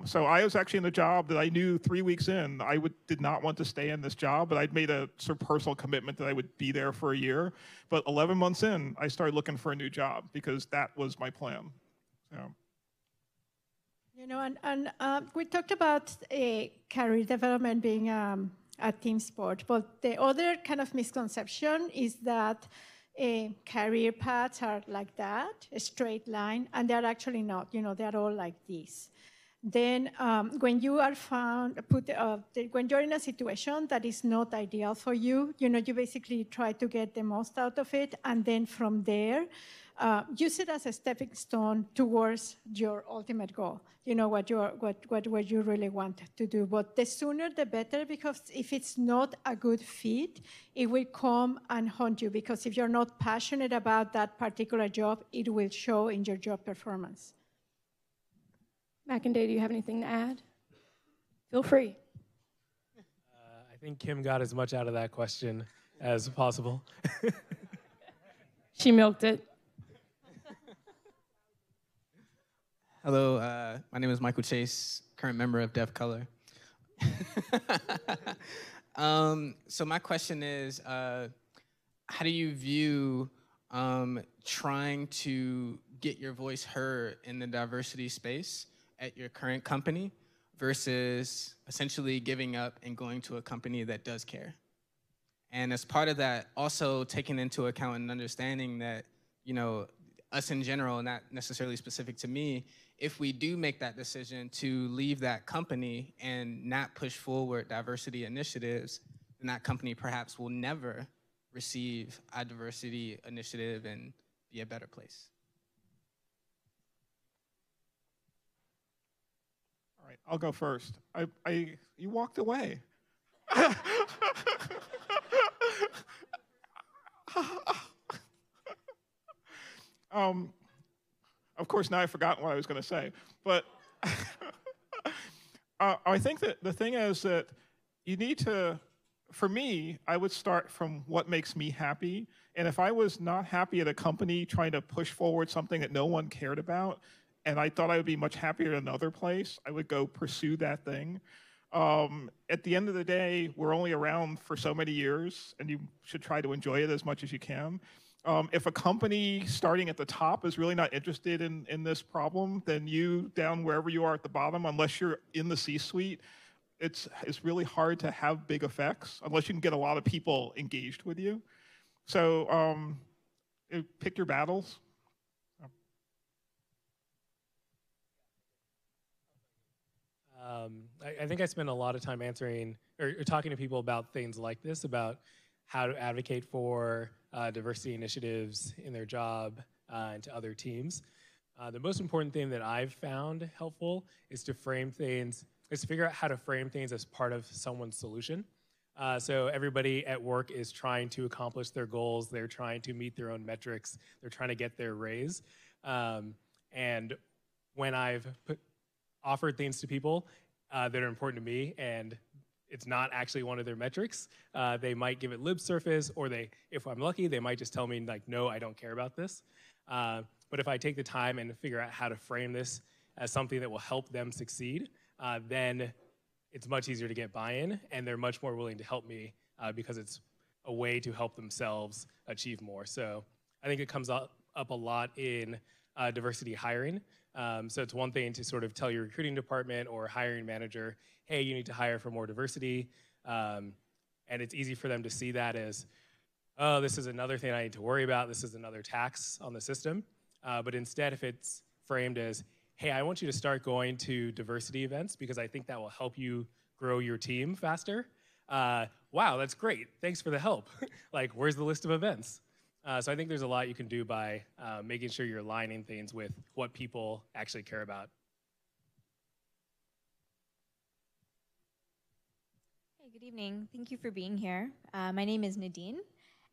So I was actually in a job that I knew 3 weeks in, did not want to stay in this job, but I'd made a sort of personal commitment that I would be there for a year. But 11 months in, I started looking for a new job because that was my plan. So. You know, we talked about career development being a team sport, but the other kind of misconception is that career paths are like that, a straight line, and they're actually not. You know, they're all like this. Then when you are when you're in a situation that is not ideal for you, you know, you basically try to get the most out of it, and then from there, use it as a stepping stone towards your ultimate goal. You know, what you really want to do. But the sooner the better, because if it's not a good fit, it will come and haunt you, because if you're not passionate about that particular job, it will show in your job performance. Mackenday, do you have anything to add? Feel free. I think Kim got as much out of that question as possible. She milked it. Hello, my name is Michael Chase, current member of Deaf Color. So my question is, how do you view trying to get your voice heard in the diversity space at your current company versus essentially giving up and going to a company that does care? And as part of that, also taking into account and understanding that, you know, us in general, not necessarily specific to me, if we do make that decision to leave that company and not push forward diversity initiatives, then that company perhaps will never receive a diversity initiative and be a better place. All right, I'll go first. You walked away. Of course, now I've forgotten what I was going to say. But I think that the thing is that you need to, for me, I would start from what makes me happy. And if I was not happy at a company trying to push forward something that no one cared about, and I thought I would be much happier in another place, I would go pursue that thing. At the end of the day, we're only around for so many years, and you should try to enjoy it as much as you can. If a company starting at the top is really not interested in this problem, then you down wherever you are at the bottom, unless you're in the C-suite, it's really hard to have big effects unless you can get a lot of people engaged with you. So pick your battles. I think I spend a lot of time answering or talking to people about things like this, about how to advocate for diversity initiatives in their job and to other teams. The most important thing that I've found helpful is to figure out how to frame things as part of someone's solution. So everybody at work is trying to accomplish their goals. They're trying to meet their own metrics. They're trying to get their raise. And when I've offered things to people that are important to me, and it's not actually one of their metrics, they might give it lip surface, or if I'm lucky, they might just tell me, like, no, I don't care about this. But if I take the time and figure out how to frame this as something that will help them succeed, then it's much easier to get buy-in, and they're much more willing to help me because it's a way to help themselves achieve more. So I think it comes up a lot in diversity hiring. So it's one thing to sort of tell your recruiting department or hiring manager, hey, you need to hire for more diversity. And it's easy for them to see that as, oh, this is another thing I need to worry about. This is another tax on the system. But instead, if it's framed as, hey, I want you to start going to diversity events because I think that will help you grow your team faster. Wow, that's great. Thanks for the help. Like, where's the list of events? So I think there's a lot you can do by making sure you're aligning things with what people actually care about. Hey, good evening. Thank you for being here. My name is Nadine,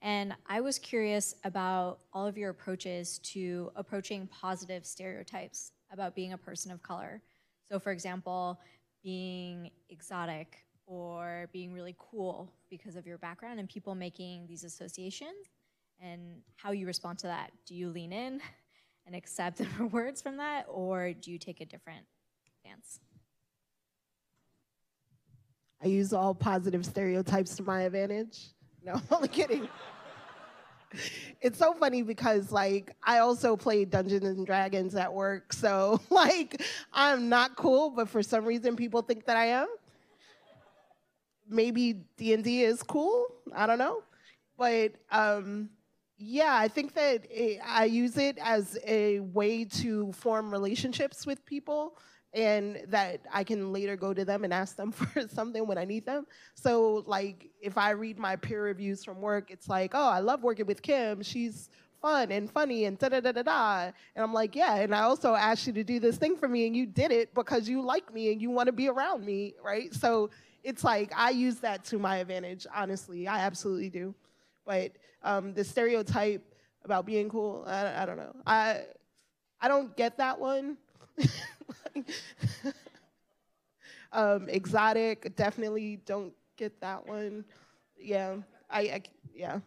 and I was curious about all of your approaches to approaching positive stereotypes about being a person of color. So for example, being exotic or being really cool because of your background and people making these associations and how you respond to that? Do you lean in and accept the rewards from that, or do you take a different stance? I use all positive stereotypes to my advantage. No, I'm only kidding. It's so funny because, like, I also play Dungeons and Dragons at work, so, like, I'm not cool, but for some reason people think that I am. Maybe D&D is cool, I don't know. But, yeah, I think that I use it as a way to form relationships with people, and that I can later go to them and ask them for something when I need them. So, like, if I read my peer reviews from work, it's like, oh, I love working with Kim. She's fun and funny and da-da-da-da-da. And I'm like, yeah, and I also asked you to do this thing for me, and you did it because you like me and you want to be around me, right? So it's like I use that to my advantage, honestly. I absolutely do. But the stereotype about being cool, I don't know. I don't get that one. Exotic, definitely don't get that one. Yeah, yeah.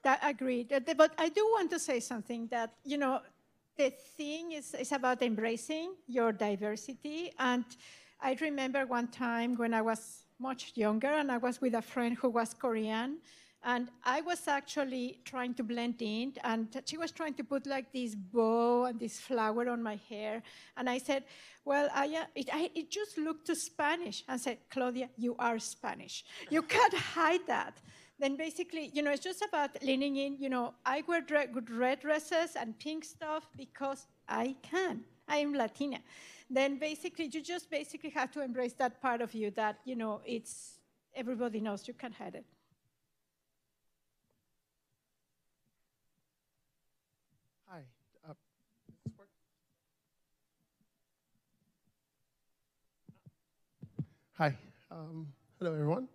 That agreed. But I do want to say something that, you know, the thing is about embracing your diversity. And I remember one time when I was much younger and I was with a friend who was Korean, and I was actually trying to blend in, and she was trying to put like this bow and this flower on my hair. And I said, well, it just looked too Spanish. I said, Claudia, you are Spanish. You can't hide that. Then basically, you know, it's just about leaning in. You know, I wear good red dresses and pink stuff because I can. I am Latina. Then basically, you just basically have to embrace that part of you that, you know, it's, everybody knows, you can't hide it. Hi. Hi. Hello, everyone.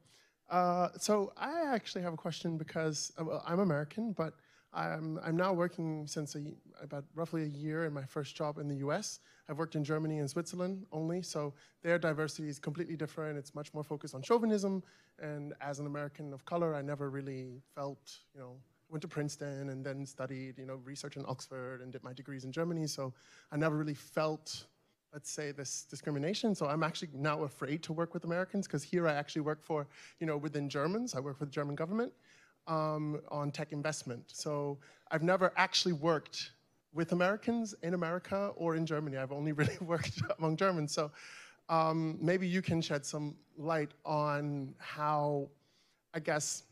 So I actually have a question because well, I'm American, but I'm now working since about roughly a year in my first job in the US. I've worked in Germany and Switzerland only, so their diversity is completely different. It's much more focused on chauvinism, and as an American of color, I never really felt, you know, went to Princeton and then studied, you know, research in Oxford and did my degrees in Germany, so I never really felt, let's say, this discrimination. So I'm actually now afraid to work with Americans because here I actually work for, you know, within Germans. I work for the German government on tech investment. So I've never actually worked with Americans in America or in Germany. I've only really worked among Germans. So maybe you can shed some light on how, I guess,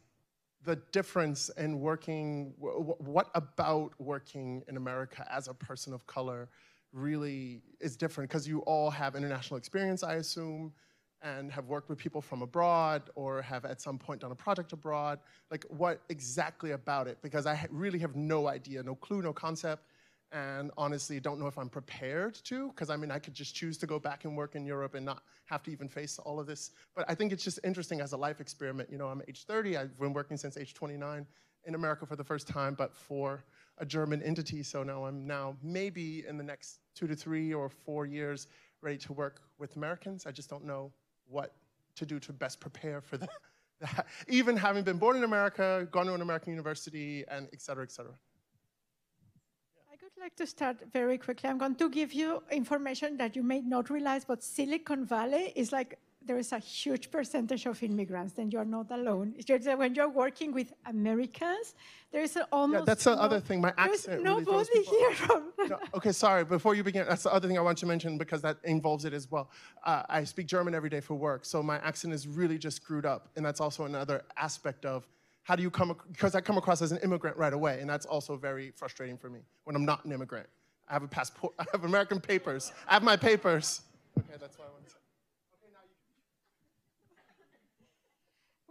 the difference in working, what about working in America as a person of color really is different? Because you all have international experience, I assume, and have worked with people from abroad or have at some point done a project abroad. Like, what exactly about it? Because I really have no idea, no clue, no concept, and honestly don't know if I'm prepared to, because I mean, I could just choose to go back and work in Europe and not have to even face all of this. But I think it's just interesting as a life experiment. You know, I'm age 30, I've been working since age 29 in America for the first time, but for a German entity, so now I'm maybe in the next 2 to 3 or 4 years ready to work with Americans. I just don't know what to do to best prepare for that. Even having been born in America, gone to an American university, and et cetera, et cetera. I would like to start very quickly. I'm going to give you information that you may not realize, but Silicon Valley is like, there is a huge percentage of immigrants, and you're not alone. It's just that when you're working with Americans, there is almost that's the other thing, my accent really throws people here. No, okay, sorry, before you begin, that's the other thing I want to mention because that involves it as well. I speak German every day for work, so my accent is really just screwed up, and that's also another aspect of how do you because I come across as an immigrant right away, and that's also very frustrating for me when I'm not an immigrant. I have a passport, I have American papers, I have my papers. Okay, that's why I want to say.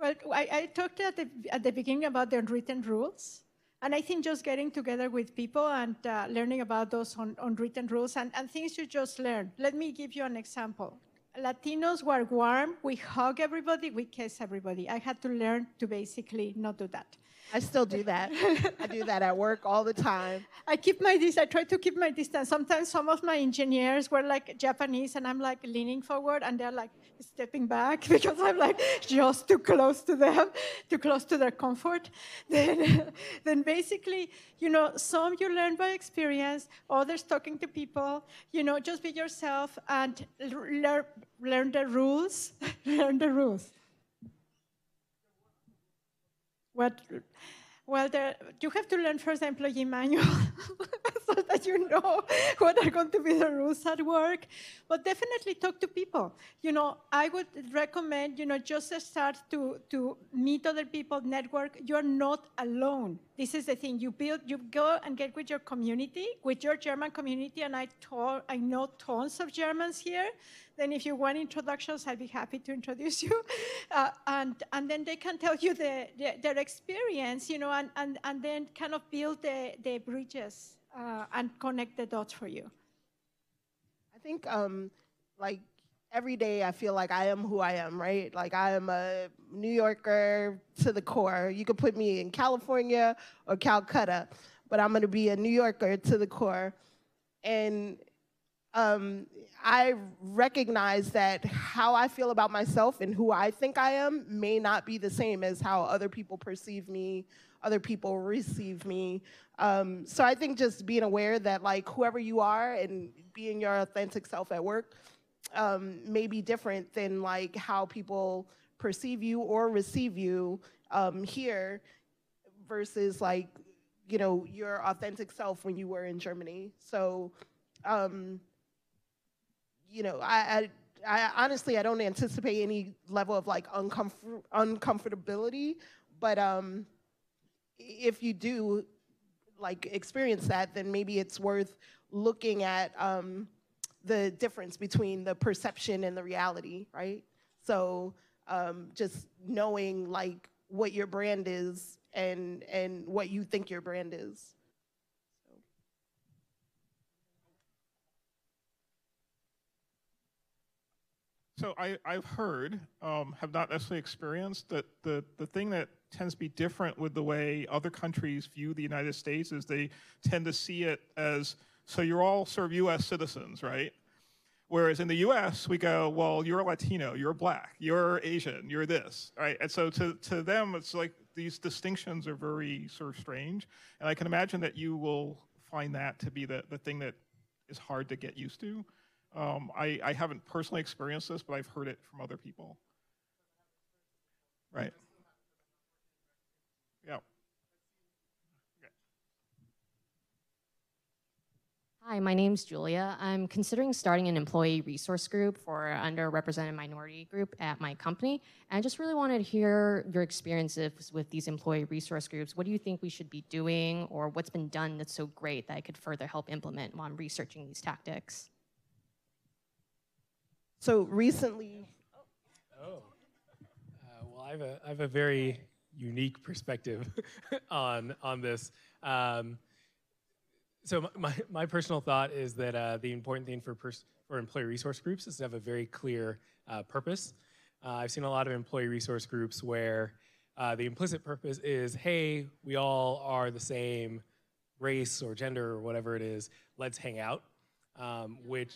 Well, I talked at the beginning about the unwritten rules. And I think just getting together with people and learning about those unwritten rules and things you just learn. Let me give you an example. Latinos were warm. We hug everybody. We kiss everybody. I had to learn to basically not do that. I still do that. I do that at work all the time. I try to keep my distance. Sometimes some of my engineers were like Japanese, and I'm like leaning forward, and they're like stepping back because I'm like just too close to them, too close to their comfort. Then basically, some you learn by experience, others talking to people. Just be yourself and learn the rules. Learn the rules. Well, you have to learn first the employee manual so that you know what are going to be the rules at work. But definitely talk to people. I would recommend, just start to meet other people, network. You're not alone. This is the thing. You go and get with your community, with your German community, and I know tons of Germans here. Then if you want introductions, I'd be happy to introduce you. And then they can tell you their experience, and then kind of build the bridges and connect the dots for you. I think, like, every day I feel like I am who I am, right? Like, I am a New Yorker to the core. You could put me in California or Calcutta, but I'm going to be a New Yorker to the core. And I recognize that how I feel about myself and who I think I am may not be the same as how other people perceive me, other people receive me. So I think just being aware that, like, whoever you are and being your authentic self at work may be different than, like, how people perceive you or receive you here versus, like, your authentic self when you were in Germany. So I honestly, I don't anticipate any level of, like, uncomfortability, but if you do, like, experience that, then maybe it's worth looking at the difference between the perception and the reality, right? So just knowing, like, what your brand is and what you think your brand is. So I've heard, have not necessarily experienced, that the thing that tends to be different with the way other countries view the United States is they tend to see it as, so you're all sort of US citizens, right? Whereas in the US, we go, well, you're a Latino, you're black, you're Asian, you're this, right? And so to them, it's like these distinctions are very sort of strange. And I can imagine that you will find that to be the thing that is hard to get used to. I haven't personally experienced this, but I've heard it from other people. Right. Yeah. Okay. Hi, my name's Julia. I'm considering starting an employee resource group for underrepresented minority group at my company. And I just really wanted to hear your experiences with these employee resource groups. What do you think we should be doing, or what's been done that's so great that I could further help implement while I'm researching these tactics? So recently... Well, I have a very unique perspective on this. So my personal thought is that the important thing for employee resource groups is to have a very clear purpose. I've seen a lot of employee resource groups where the implicit purpose is, hey, we all are the same race or gender or whatever it is, let's hang out, which...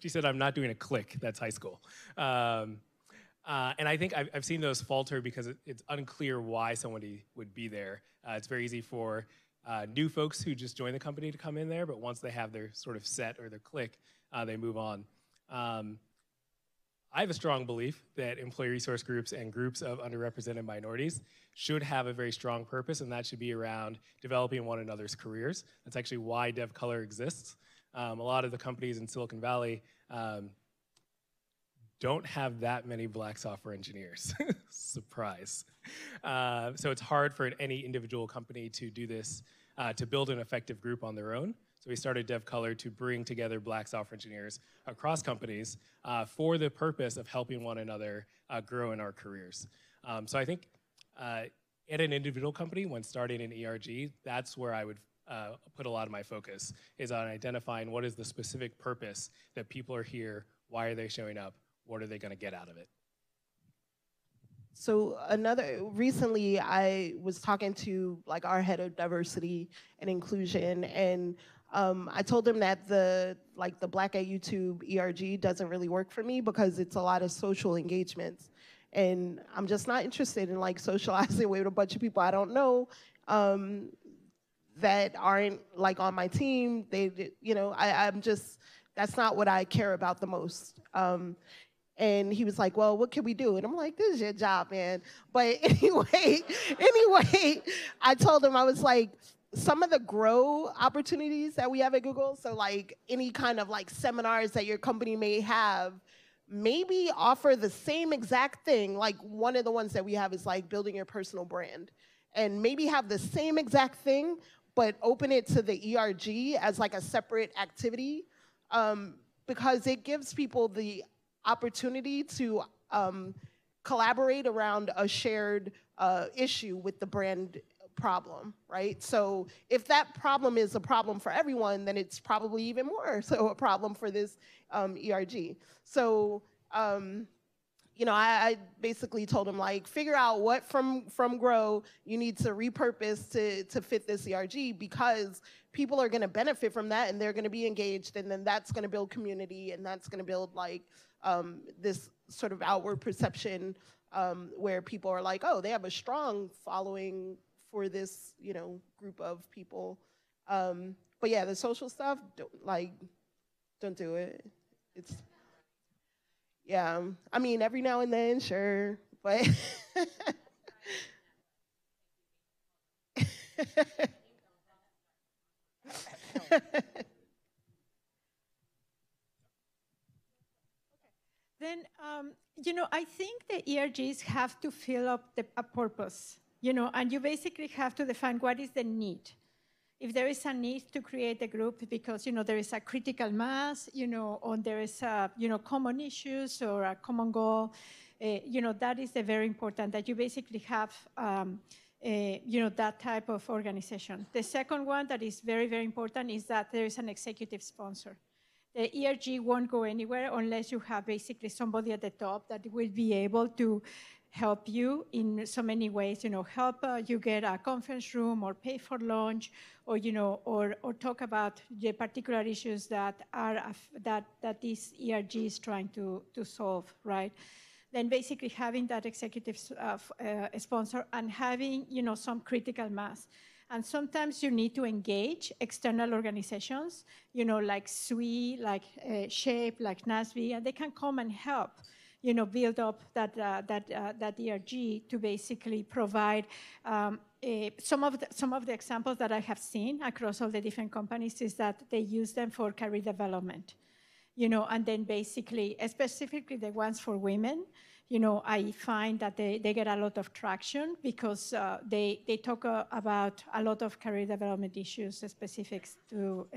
She said, I'm not doing a click, that's high school. And I think I've seen those falter because it's unclear why somebody would be there. It's very easy for new folks who just join the company to come in there, but once they have their sort of set or their click, they move on. I have a strong belief that employee resource groups and groups of underrepresented minorities should have a very strong purpose, and that should be around developing one another's careers. That's actually why DevColor exists. A lot of the companies in Silicon Valley don't have that many black software engineers. Surprise. So it's hard for any individual company to do this, to build an effective group on their own. So we started DevColor to bring together black software engineers across companies for the purpose of helping one another grow in our careers. So I think at an individual company, when starting an ERG, that's where I would put a lot of my focus, is on identifying what is the specific purpose that people are here, why are they showing up, what are they going to get out of it. So recently I was talking to like our head of diversity and inclusion, and I told him that the Black at YouTube ERG doesn't really work for me because it's a lot of social engagements. And I'm just not interested in like socializing with a bunch of people I don't know that aren't like on my team. I'm just, that's not what I care about the most. And he was like, well, what can we do? And I'm like, this is your job, man. But anyway, I told him, I was like, some of the grow opportunities that we have at Google, so like any kind of like seminars that your company may have, maybe offer the same exact thing. Like one of the ones that we have is like building your personal brand. And maybe have the same exact thing, but open it to the ERG as like a separate activity, because it gives people the opportunity to collaborate around a shared issue with the brand problem, right? So if that problem is a problem for everyone, then it's probably even more so a problem for this ERG. So, I basically told him, like, figure out what from Grow you need to repurpose to fit this ERG, because people are gonna benefit from that and they're gonna be engaged, and then that's gonna build community, and that's gonna build like this sort of outward perception where people are like, oh, they have a strong following for this, group of people. But yeah, the social stuff, don't do it. It's, yeah, I mean, every now and then, sure, but. Then, I think the ERGs have to fill up a purpose, and you basically have to define what is the need. If there is a need to create a group because, there is a critical mass, or there is common issues or a common goal, that is very important, that you basically have, that type of organization. The second one that is very, very important is that there is an executive sponsor. The ERG won't go anywhere unless you have basically somebody at the top that will be able to help you in so many ways, help you get a conference room or pay for lunch, or, or talk about the particular issues that are, that this ERG is trying to solve, right? Then basically having that executive sponsor and having, some critical mass. And sometimes you need to engage external organizations, like SWE, like SHAPE, like NASB, and they can come and help, build up that ERG to basically provide some of the examples that I have seen across all the different companies is that they use them for career development, and then basically, specifically the ones for women, I find that they get a lot of traction because they talk about a lot of career development issues specific to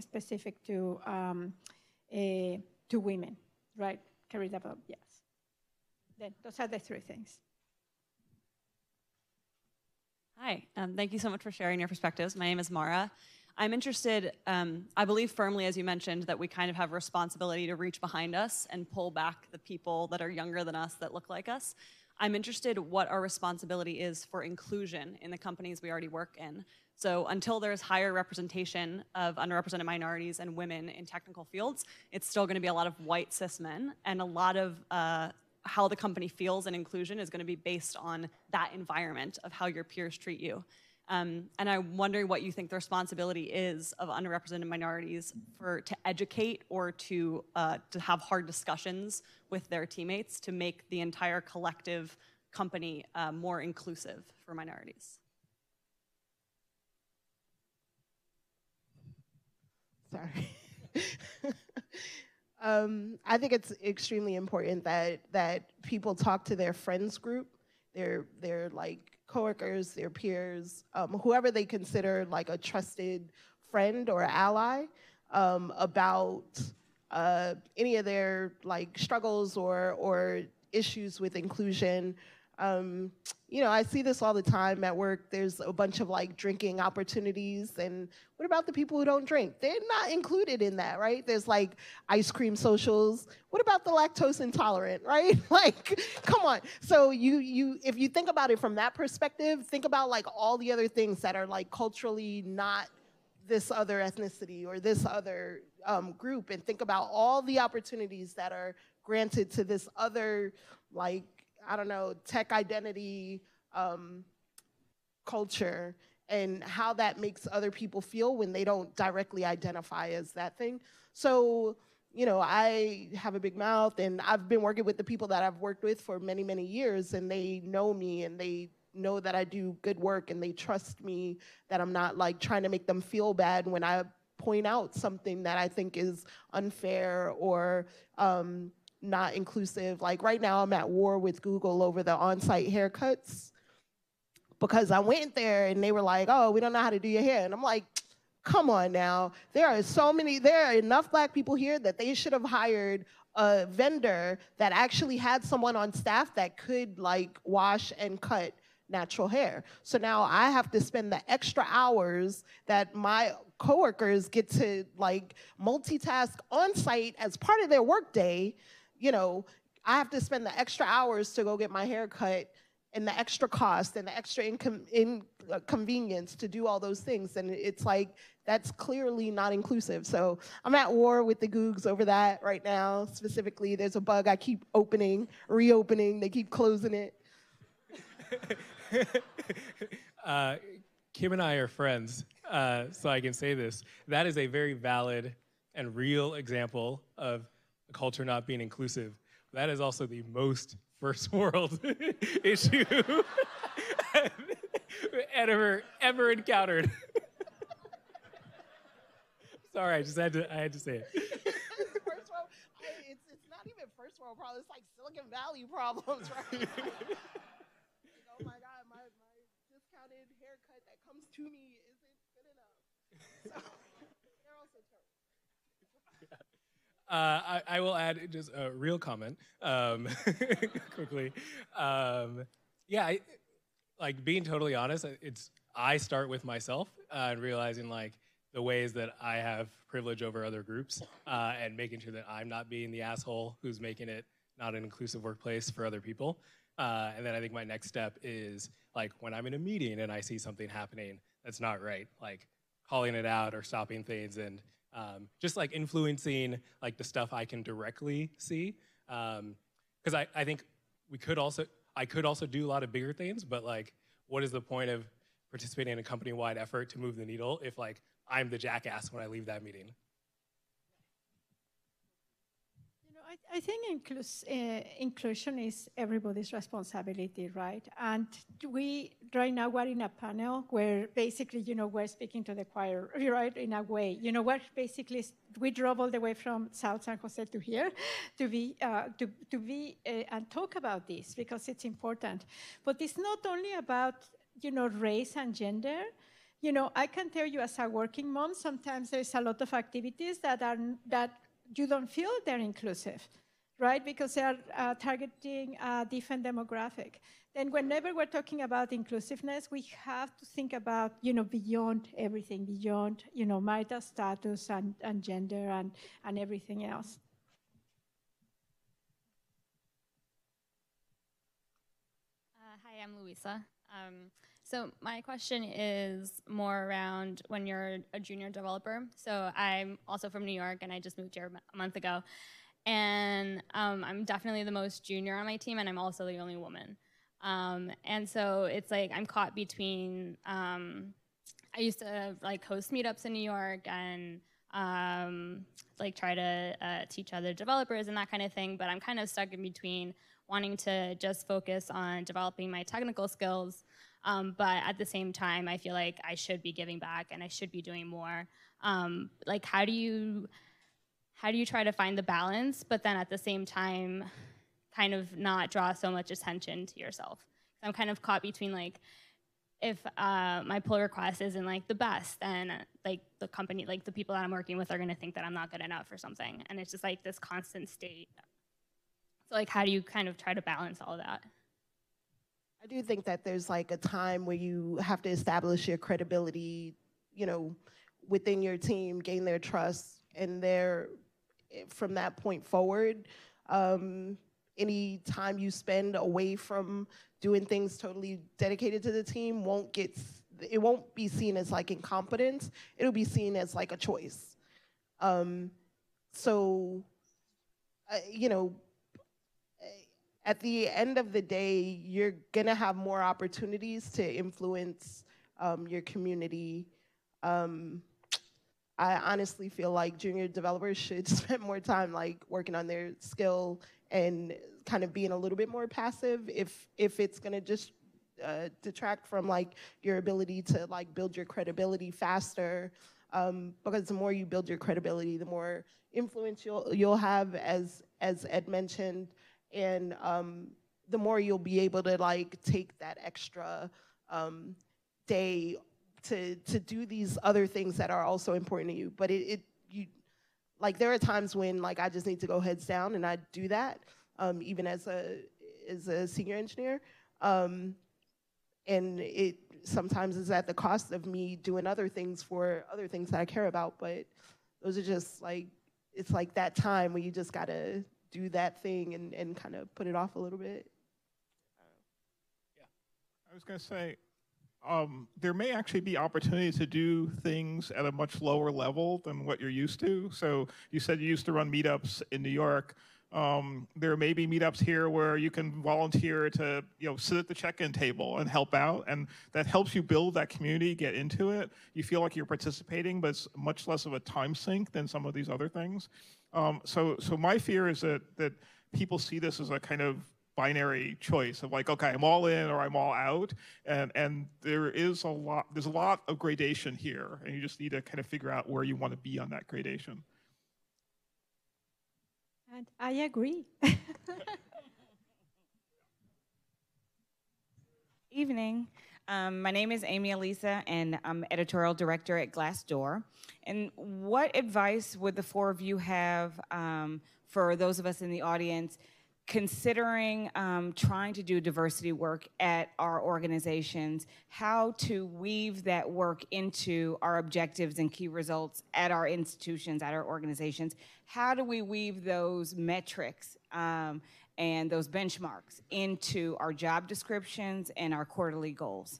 women, right? Career development, yes. Then those are the three things. Hi, thank you so much for sharing your perspectives. My name is Mara. I'm interested, I believe firmly, as you mentioned, that we kind of have a responsibility to reach behind us and pull back the people that are younger than us that look like us. I'm interested what our responsibility is for inclusion in the companies we already work in. So until there's higher representation of underrepresented minorities and women in technical fields, it's still going to be a lot of white cis men, and a lot of how the company feels in inclusion is going to be based on that environment of how your peers treat you. And I'm wondering what you think the responsibility is of underrepresented minorities to educate or to have hard discussions with their teammates to make the entire collective company more inclusive for minorities. Sorry. I think it's extremely important that people talk to their friends group, their like coworkers, their peers, whoever they consider like a trusted friend or ally, about any of their like struggles or issues with inclusion, You know, I see this all the time at work. There's a bunch of like drinking opportunities, and what about the people who don't drink? They're not included in that, right? There's like ice cream socials. What about the lactose intolerant, right? Like, come on. So if you think about it from that perspective, think about like all the other things that are like culturally not this other ethnicity or this other group, and think about all the opportunities that are granted to this other, like, I don't know, tech identity culture, and how that makes other people feel when they don't directly identify as that thing. So, you know, I have a big mouth, and I've been working with the people that I've worked with for many, many years, and they know me, and they know that I do good work, and they trust me, that I'm not like trying to make them feel bad when I point out something that I think is unfair or not inclusive. Like right now I'm at war with Google over the on-site haircuts, because I went there and they were like, oh, we don't know how to do your hair. And I'm like, come on now. There are enough black people here that they should have hired a vendor that actually had someone on staff that could like wash and cut natural hair. So now I have to spend the extra hours that my coworkers get to like multitask on site as part of their workday. You know, I have to spend the extra hours to go get my hair cut, and the extra cost and the extra inconvenience to do all those things. And it's like, that's clearly not inclusive. So I'm at war with the Googs over that right now. Specifically, there's a bug I keep opening, reopening, they keep closing it. Kim and I are friends, so I can say this. That is a very valid and real example of a culture not being inclusive. That is also the most first world issue ever encountered. Sorry, I had to say it. First world, it's not even first world problems, it's like Silicon Valley problems, right? Like, oh my God, my discounted haircut that comes to me isn't good enough. So they're also terrible. I will add just a real comment quickly. Yeah, like being totally honest, I start with myself and realizing like the ways that I have privilege over other groups and making sure that I'm not being the asshole who's making it not an inclusive workplace for other people. And then I think my next step is like when I'm in a meeting and I see something happening that's not right, like calling it out or stopping things, and just like influencing like the stuff I can directly see. Because I think I could also do a lot of bigger things, but like what is the point of participating in a company-wide effort to move the needle if like I'm the jackass when I leave that meeting? You know, I think inclusion is everybody's responsibility, right? And right now we're in a panel where basically, you know, we're speaking to the choir, right, in a way. You know, we drove all the way from South San Jose to here to be and talk about this because it's important. But it's not only about, you know, race and gender. You know, I can tell you as a working mom, sometimes there's a lot of activities that you don't feel they're inclusive, right? Because they are targeting a different demographic. Then whenever we're talking about inclusiveness, we have to think about, you know, beyond everything, beyond, you know, marital status and gender and everything else. Hi, I'm Luisa. So my question is more around when you're a junior developer. So I'm also from New York, and I just moved here a month ago. And I'm definitely the most junior on my team, and I'm also the only woman. And so it's like I'm caught between, I used to like host meetups in New York and like try to teach other developers and that kind of thing, but I'm kind of stuck in between wanting to just focus on developing my technical skills, but at the same time, I feel like I should be giving back and I should be doing more. Like, how do you try to find the balance, but then at the same time, kind of not draw so much attention to yourself? I'm kind of caught between like, if my pull request isn't like the best, then like the company, like the people that I'm working with are gonna think that I'm not good enough or something. And it's just like this constant state. So like, how do you kind of try to balance all of that? I do think that there's like a time where you have to establish your credibility, you know, within your team, gain their trust, and from that point forward, any time you spend away from doing things totally dedicated to the team it won't be seen as like incompetence. It'll be seen as like a choice. So, you know, at the end of the day, you're gonna have more opportunities to influence your community. I honestly feel like junior developers should spend more time like working on their skill and kind of being a little bit more passive if it's gonna just detract from like your ability to like build your credibility faster. Because the more you build your credibility, the more influence you'll have, as Ed mentioned, and the more you'll be able to like take that extra day to do these other things that are also important to you. But you like there are times when like I just need to go heads down, and I do that even as a senior engineer, and it sometimes is at the cost of me doing other things for other things that I care about. But those are just like, it's like that time where you just gotta do that thing and kind of put it off a little bit. Yeah, I was gonna say, there may actually be opportunities to do things at a much lower level than what you're used to. So you said you used to run meetups in New York. There may be meetups here where you can volunteer to, sit at the check-in table and help out, and that helps you build that community, get into it. You feel like you're participating, but it's much less of a time sink than some of these other things. So my fear is that people see this as a kind of binary choice of like, okay, I'm all in or I'm all out, and there's a lot of gradation here, and you just need to kind of figure out where you want to be on that gradation. And I agree. Evening. My name is Amy Elisa, and I'm editorial director at Glassdoor. And what advice would the four of you have for those of us in the audience considering trying to do diversity work at our organizations, how to weave that work into our objectives and key results at our institutions, at our organizations? How do we weave those metrics and those benchmarks into our job descriptions and our quarterly goals?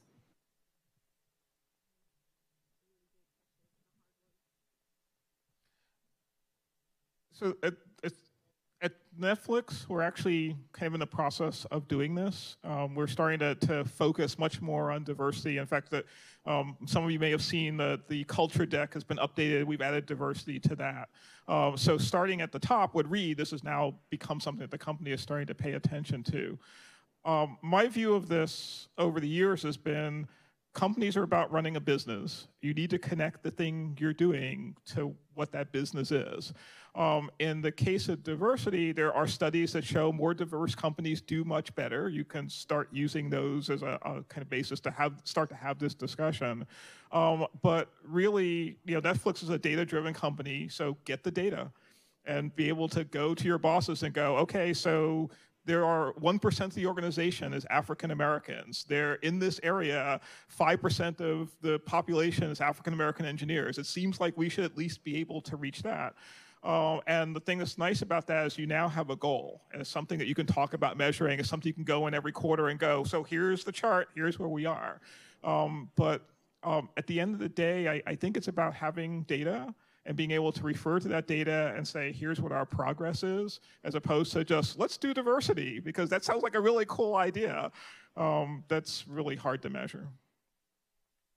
So at Netflix, we're actually kind of in the process of doing this. We're starting to focus much more on diversity. In fact, some of you may have seen that the culture deck has been updated. We've added diversity to that. So starting at the top would read, this has now become something that the company is starting to pay attention to. My view of this over the years has been, companies are about running a business. You need to connect the thing you're doing to what that business is. In the case of diversity, there are studies that show more diverse companies do much better. You can start using those as a kind of basis to start to have this discussion. But really, Netflix is a data-driven company, so get the data and be able to go to your bosses and go, okay, so there are 1% of the organization is African Americans. They're in this area, 5% of the population is African American engineers. It seems like we should at least be able to reach that. And the thing that's nice about that is you now have a goal, and it's something that you can talk about measuring. It's something you can go in every quarter and go, so here's the chart, here's where we are. But at the end of the day, I think it's about having data and being able to refer to that data and say, here's what our progress is, as opposed to just, let's do diversity, because that sounds like a really cool idea. That's really hard to measure.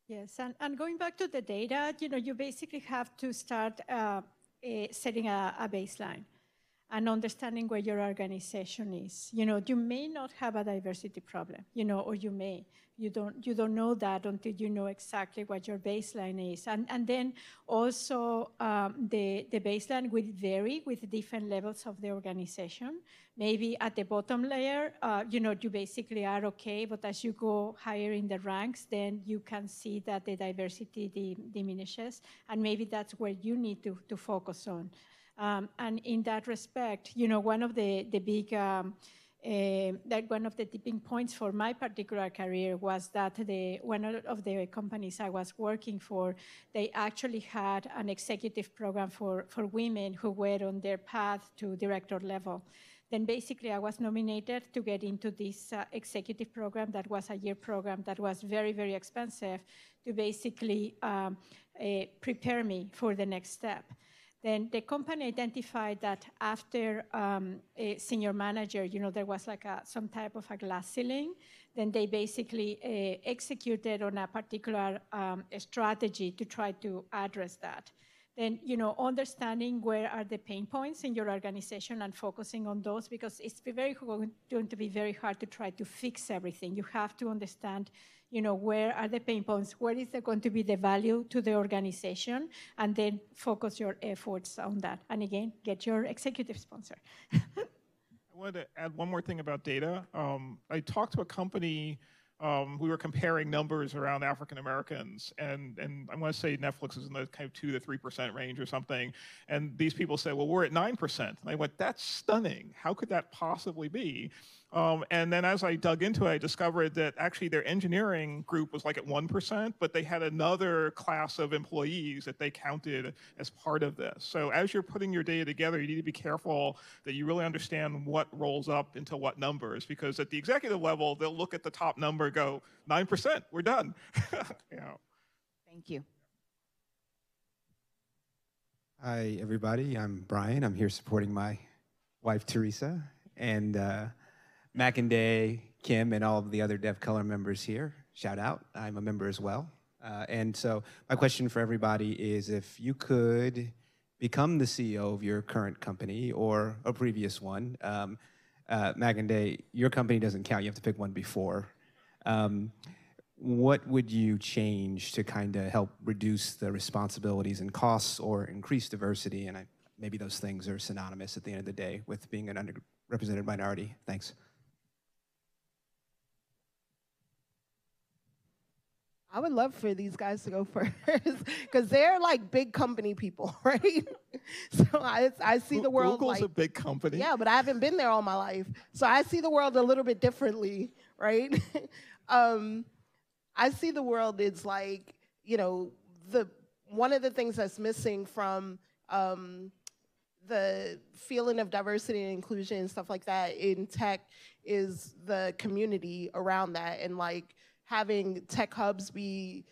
Yes, and going back to the data, you basically have to start setting a baseline and understanding where your organization is. You may not have a diversity problem, or you may. You don't know that until you know exactly what your baseline is. And then also the baseline will vary with different levels of the organization. Maybe at the bottom layer, you basically are okay, but as you go higher in the ranks, then you can see that the diversity diminishes, and maybe that's where you need to focus on. And in that respect, one of the big that one of the tipping points for my particular career was that one of the companies I was working for, they actually had an executive program for women who were on their path to director level. Then basically I was nominated to get into this executive program that was a year program that was very, very expensive to basically prepare me for the next step. Then the company identified that after a senior manager, there was like some type of a glass ceiling. Then they basically executed on a particular strategy to try to address that. Then, understanding where are the pain points in your organization and focusing on those, because it's going to be very hard to try to fix everything. You have to understand, where are the pain points, where is there going to be the value to the organization, and then focus your efforts on that. And again, get your executive sponsor. I wanted to add one more thing about data. I talked to a company. We were comparing numbers around African Americans, and I want to say Netflix is in the kind of 2 to 3% range or something. And these people said, well, we're at 9%. And I went, that's stunning. How could that possibly be? And then as I dug into it, I discovered that actually their engineering group was like at 1%, but they had another class of employees that they counted as part of this. So as you're putting your data together, you need to be careful that you really understand what rolls up into what numbers, because at the executive level, they'll look at the top number and go, 9%, we're done. Thank you. Hi, everybody. I'm Brian. I'm here supporting my wife, Teresa, and Mackenday, Kim, and all of the other DevColor members here. Shout out. I'm a member as well. And so my question for everybody is, if you could become the CEO of your current company or a previous one, Mackenday, your company doesn't count. You have to pick one before. What would you change to kind of help reduce the responsibilities and costs or increase diversity? And maybe those things are synonymous at the end of the day with being an underrepresented minority. Thanks. I would love for these guys to go first, because they're like big company people, right? So I see the world Google's like a big company. Yeah, but I haven't been there all my life. So I see the world a little bit differently, right? I see the world as like, one of the things that's missing from the feeling of diversity and inclusion and stuff like that in tech is the community around that, and like having tech hubs be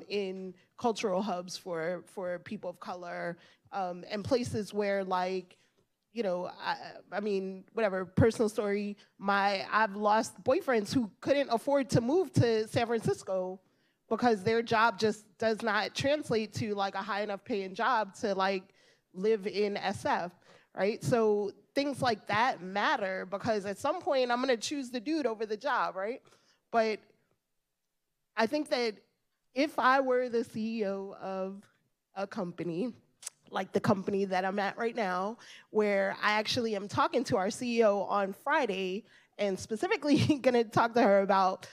in cultural hubs for people of color, and places where like, I mean, whatever, personal story, I've lost boyfriends who couldn't afford to move to San Francisco because their job just does not translate to like a high enough paying job to like live in SF, right? So things like that matter, because at some point I'm gonna choose the dude over the job, right? But I think that if I were the CEO of a company, like the company that I'm at right now, where I actually am talking to our CEO on Friday, and specifically gonna talk to her about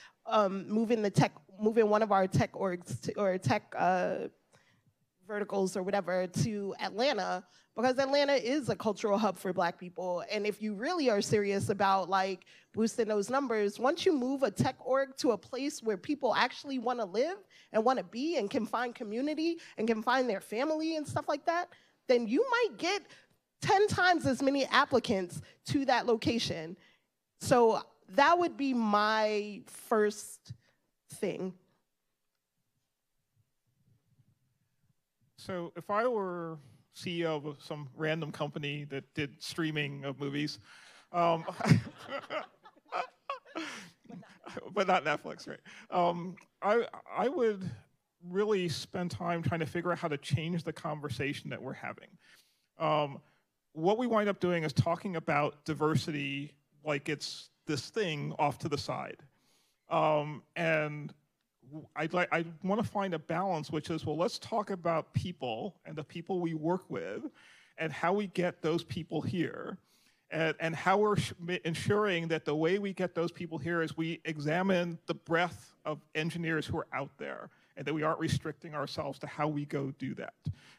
moving one of our tech orgs or tech verticals or whatever to Atlanta, because Atlanta is a cultural hub for Black people. And if you really are serious about like boosting those numbers, once you move a tech org to a place where people actually want to live and want to be and can find community and can find their family and stuff like that, then you might get 10 times as many applicants to that location. So that would be my first thing. So if I were CEO of some random company that did streaming of movies, but not Netflix, right? I would really spend time trying to figure out how to change the conversation that we're having. What we wind up doing is talking about diversity like it's this thing off to the side. And I want to find a balance, which is, well, let's talk about people and the people we work with and how we get those people here. and how we're ensuring that the way we get those people here is we examine the breadth of engineers who are out there, and that we aren't restricting ourselves to how we go do that.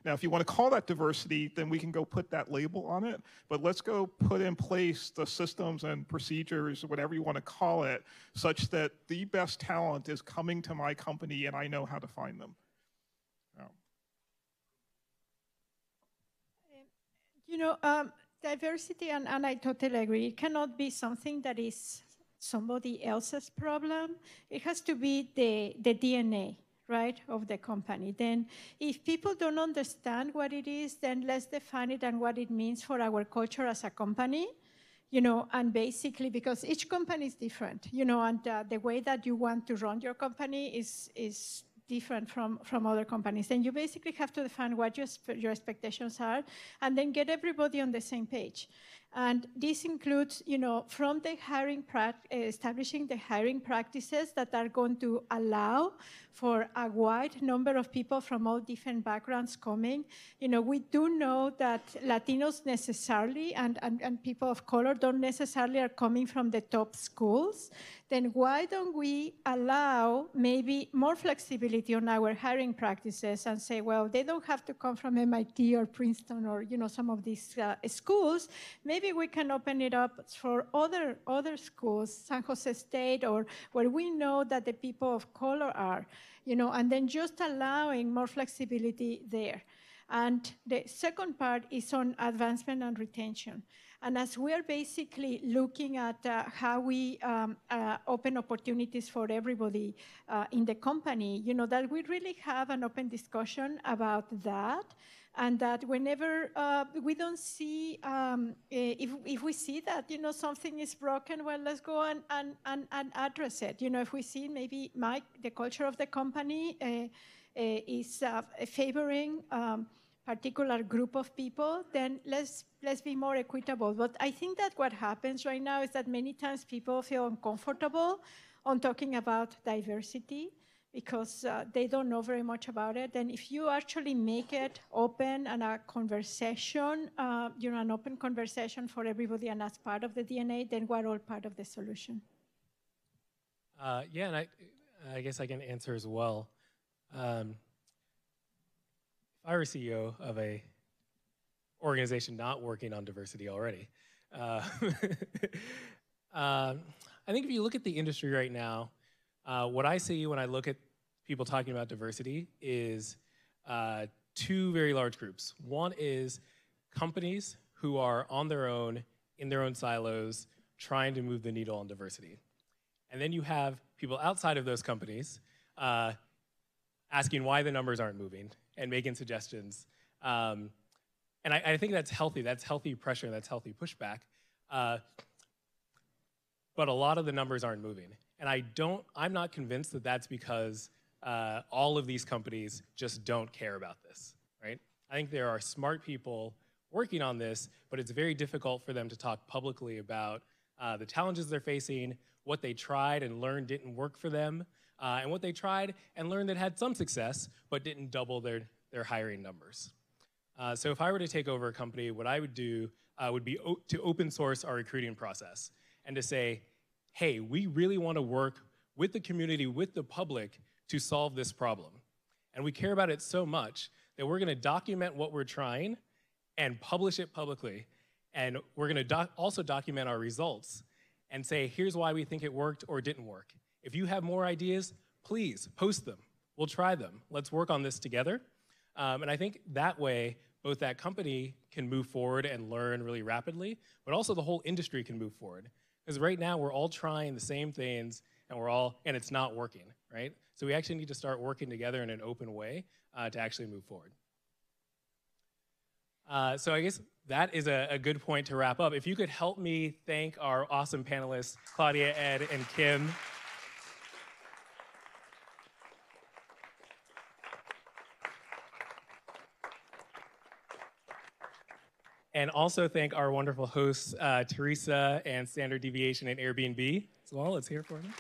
Now, if you want to call that diversity, then we can go put that label on it, but let's go put in place the systems and procedures, whatever you want to call it, such that the best talent is coming to my company and I know how to find them. You know, diversity, and I totally agree, it cannot be something that is somebody else's problem. It has to be the DNA, right, of the company. Then if people don't understand what it is, then let's define it and what it means for our culture as a company, you know, and basically, because each company is different, you know, and the way that you want to run your company is different from other companies. And you basically have to define what your expectations are and then get everybody on the same page. And this includes, you know, from the hiring, establishing the hiring practices that are going to allow for a wide number of people from all different backgrounds coming. You know, we do know that Latinos necessarily and people of color don't necessarily are coming from the top schools. Then why don't we allow maybe more flexibility on our hiring practices and say, well, they don't have to come from MIT or Princeton or, you know, some of these schools. Maybe we can open it up for other schools, San Jose State, or where we know that the people of color are, you know, and then just allowing more flexibility there. And the second part is on advancement and retention. And as we're basically looking at how we open opportunities for everybody in the company, you know, that we really have an open discussion about that. And that whenever we don't see, if we see that, you know, something is broken, well, let's go and address it. You know, if we see maybe the culture of the company is favoring particular group of people, then let's be more equitable. But I think that what happens right now is that many times people feel uncomfortable on talking about diversity because they don't know very much about it. And if you actually make it open and a conversation, you know, an open conversation for everybody and as part of the DNA, then we're all part of the solution. Yeah, and I guess I can answer as well. If I were CEO of a organization not working on diversity already, I think if you look at the industry right now, what I see when I look at people talking about diversity is two very large groups. One is companies who are on their own, in their own silos, trying to move the needle on diversity. And then you have people outside of those companies asking why the numbers aren't moving and making suggestions. And I think that's healthy pressure, that's healthy pushback. But a lot of the numbers aren't moving. And I'm not convinced that that's because all of these companies just don't care about this, right? I think there are smart people working on this, but it's very difficult for them to talk publicly about the challenges they're facing, what they tried and learned didn't work for them, and what they tried and learned that had some success, but didn't double their hiring numbers. So if I were to take over a company, what I would do would be to open source our recruiting process and to say, hey, we really want to work with the community, with the public, to solve this problem. And we care about it so much that we're going to document what we're trying and publish it publicly. And we're going to also document our results and say, here's why we think it worked or didn't work. If you have more ideas, please post them. We'll try them. Let's work on this together. And I think that way, both that company can move forward and learn really rapidly, but also the whole industry can move forward. Because right now, we're all trying the same things, and it's not working, right? So we actually need to start working together in an open way to actually move forward. So I guess that is a good point to wrap up. If you could help me thank our awesome panelists, Claudia, Ed, and Kim. And also thank our wonderful hosts, Teresa and Standard Deviation and Airbnb as well. Let's hear it for them.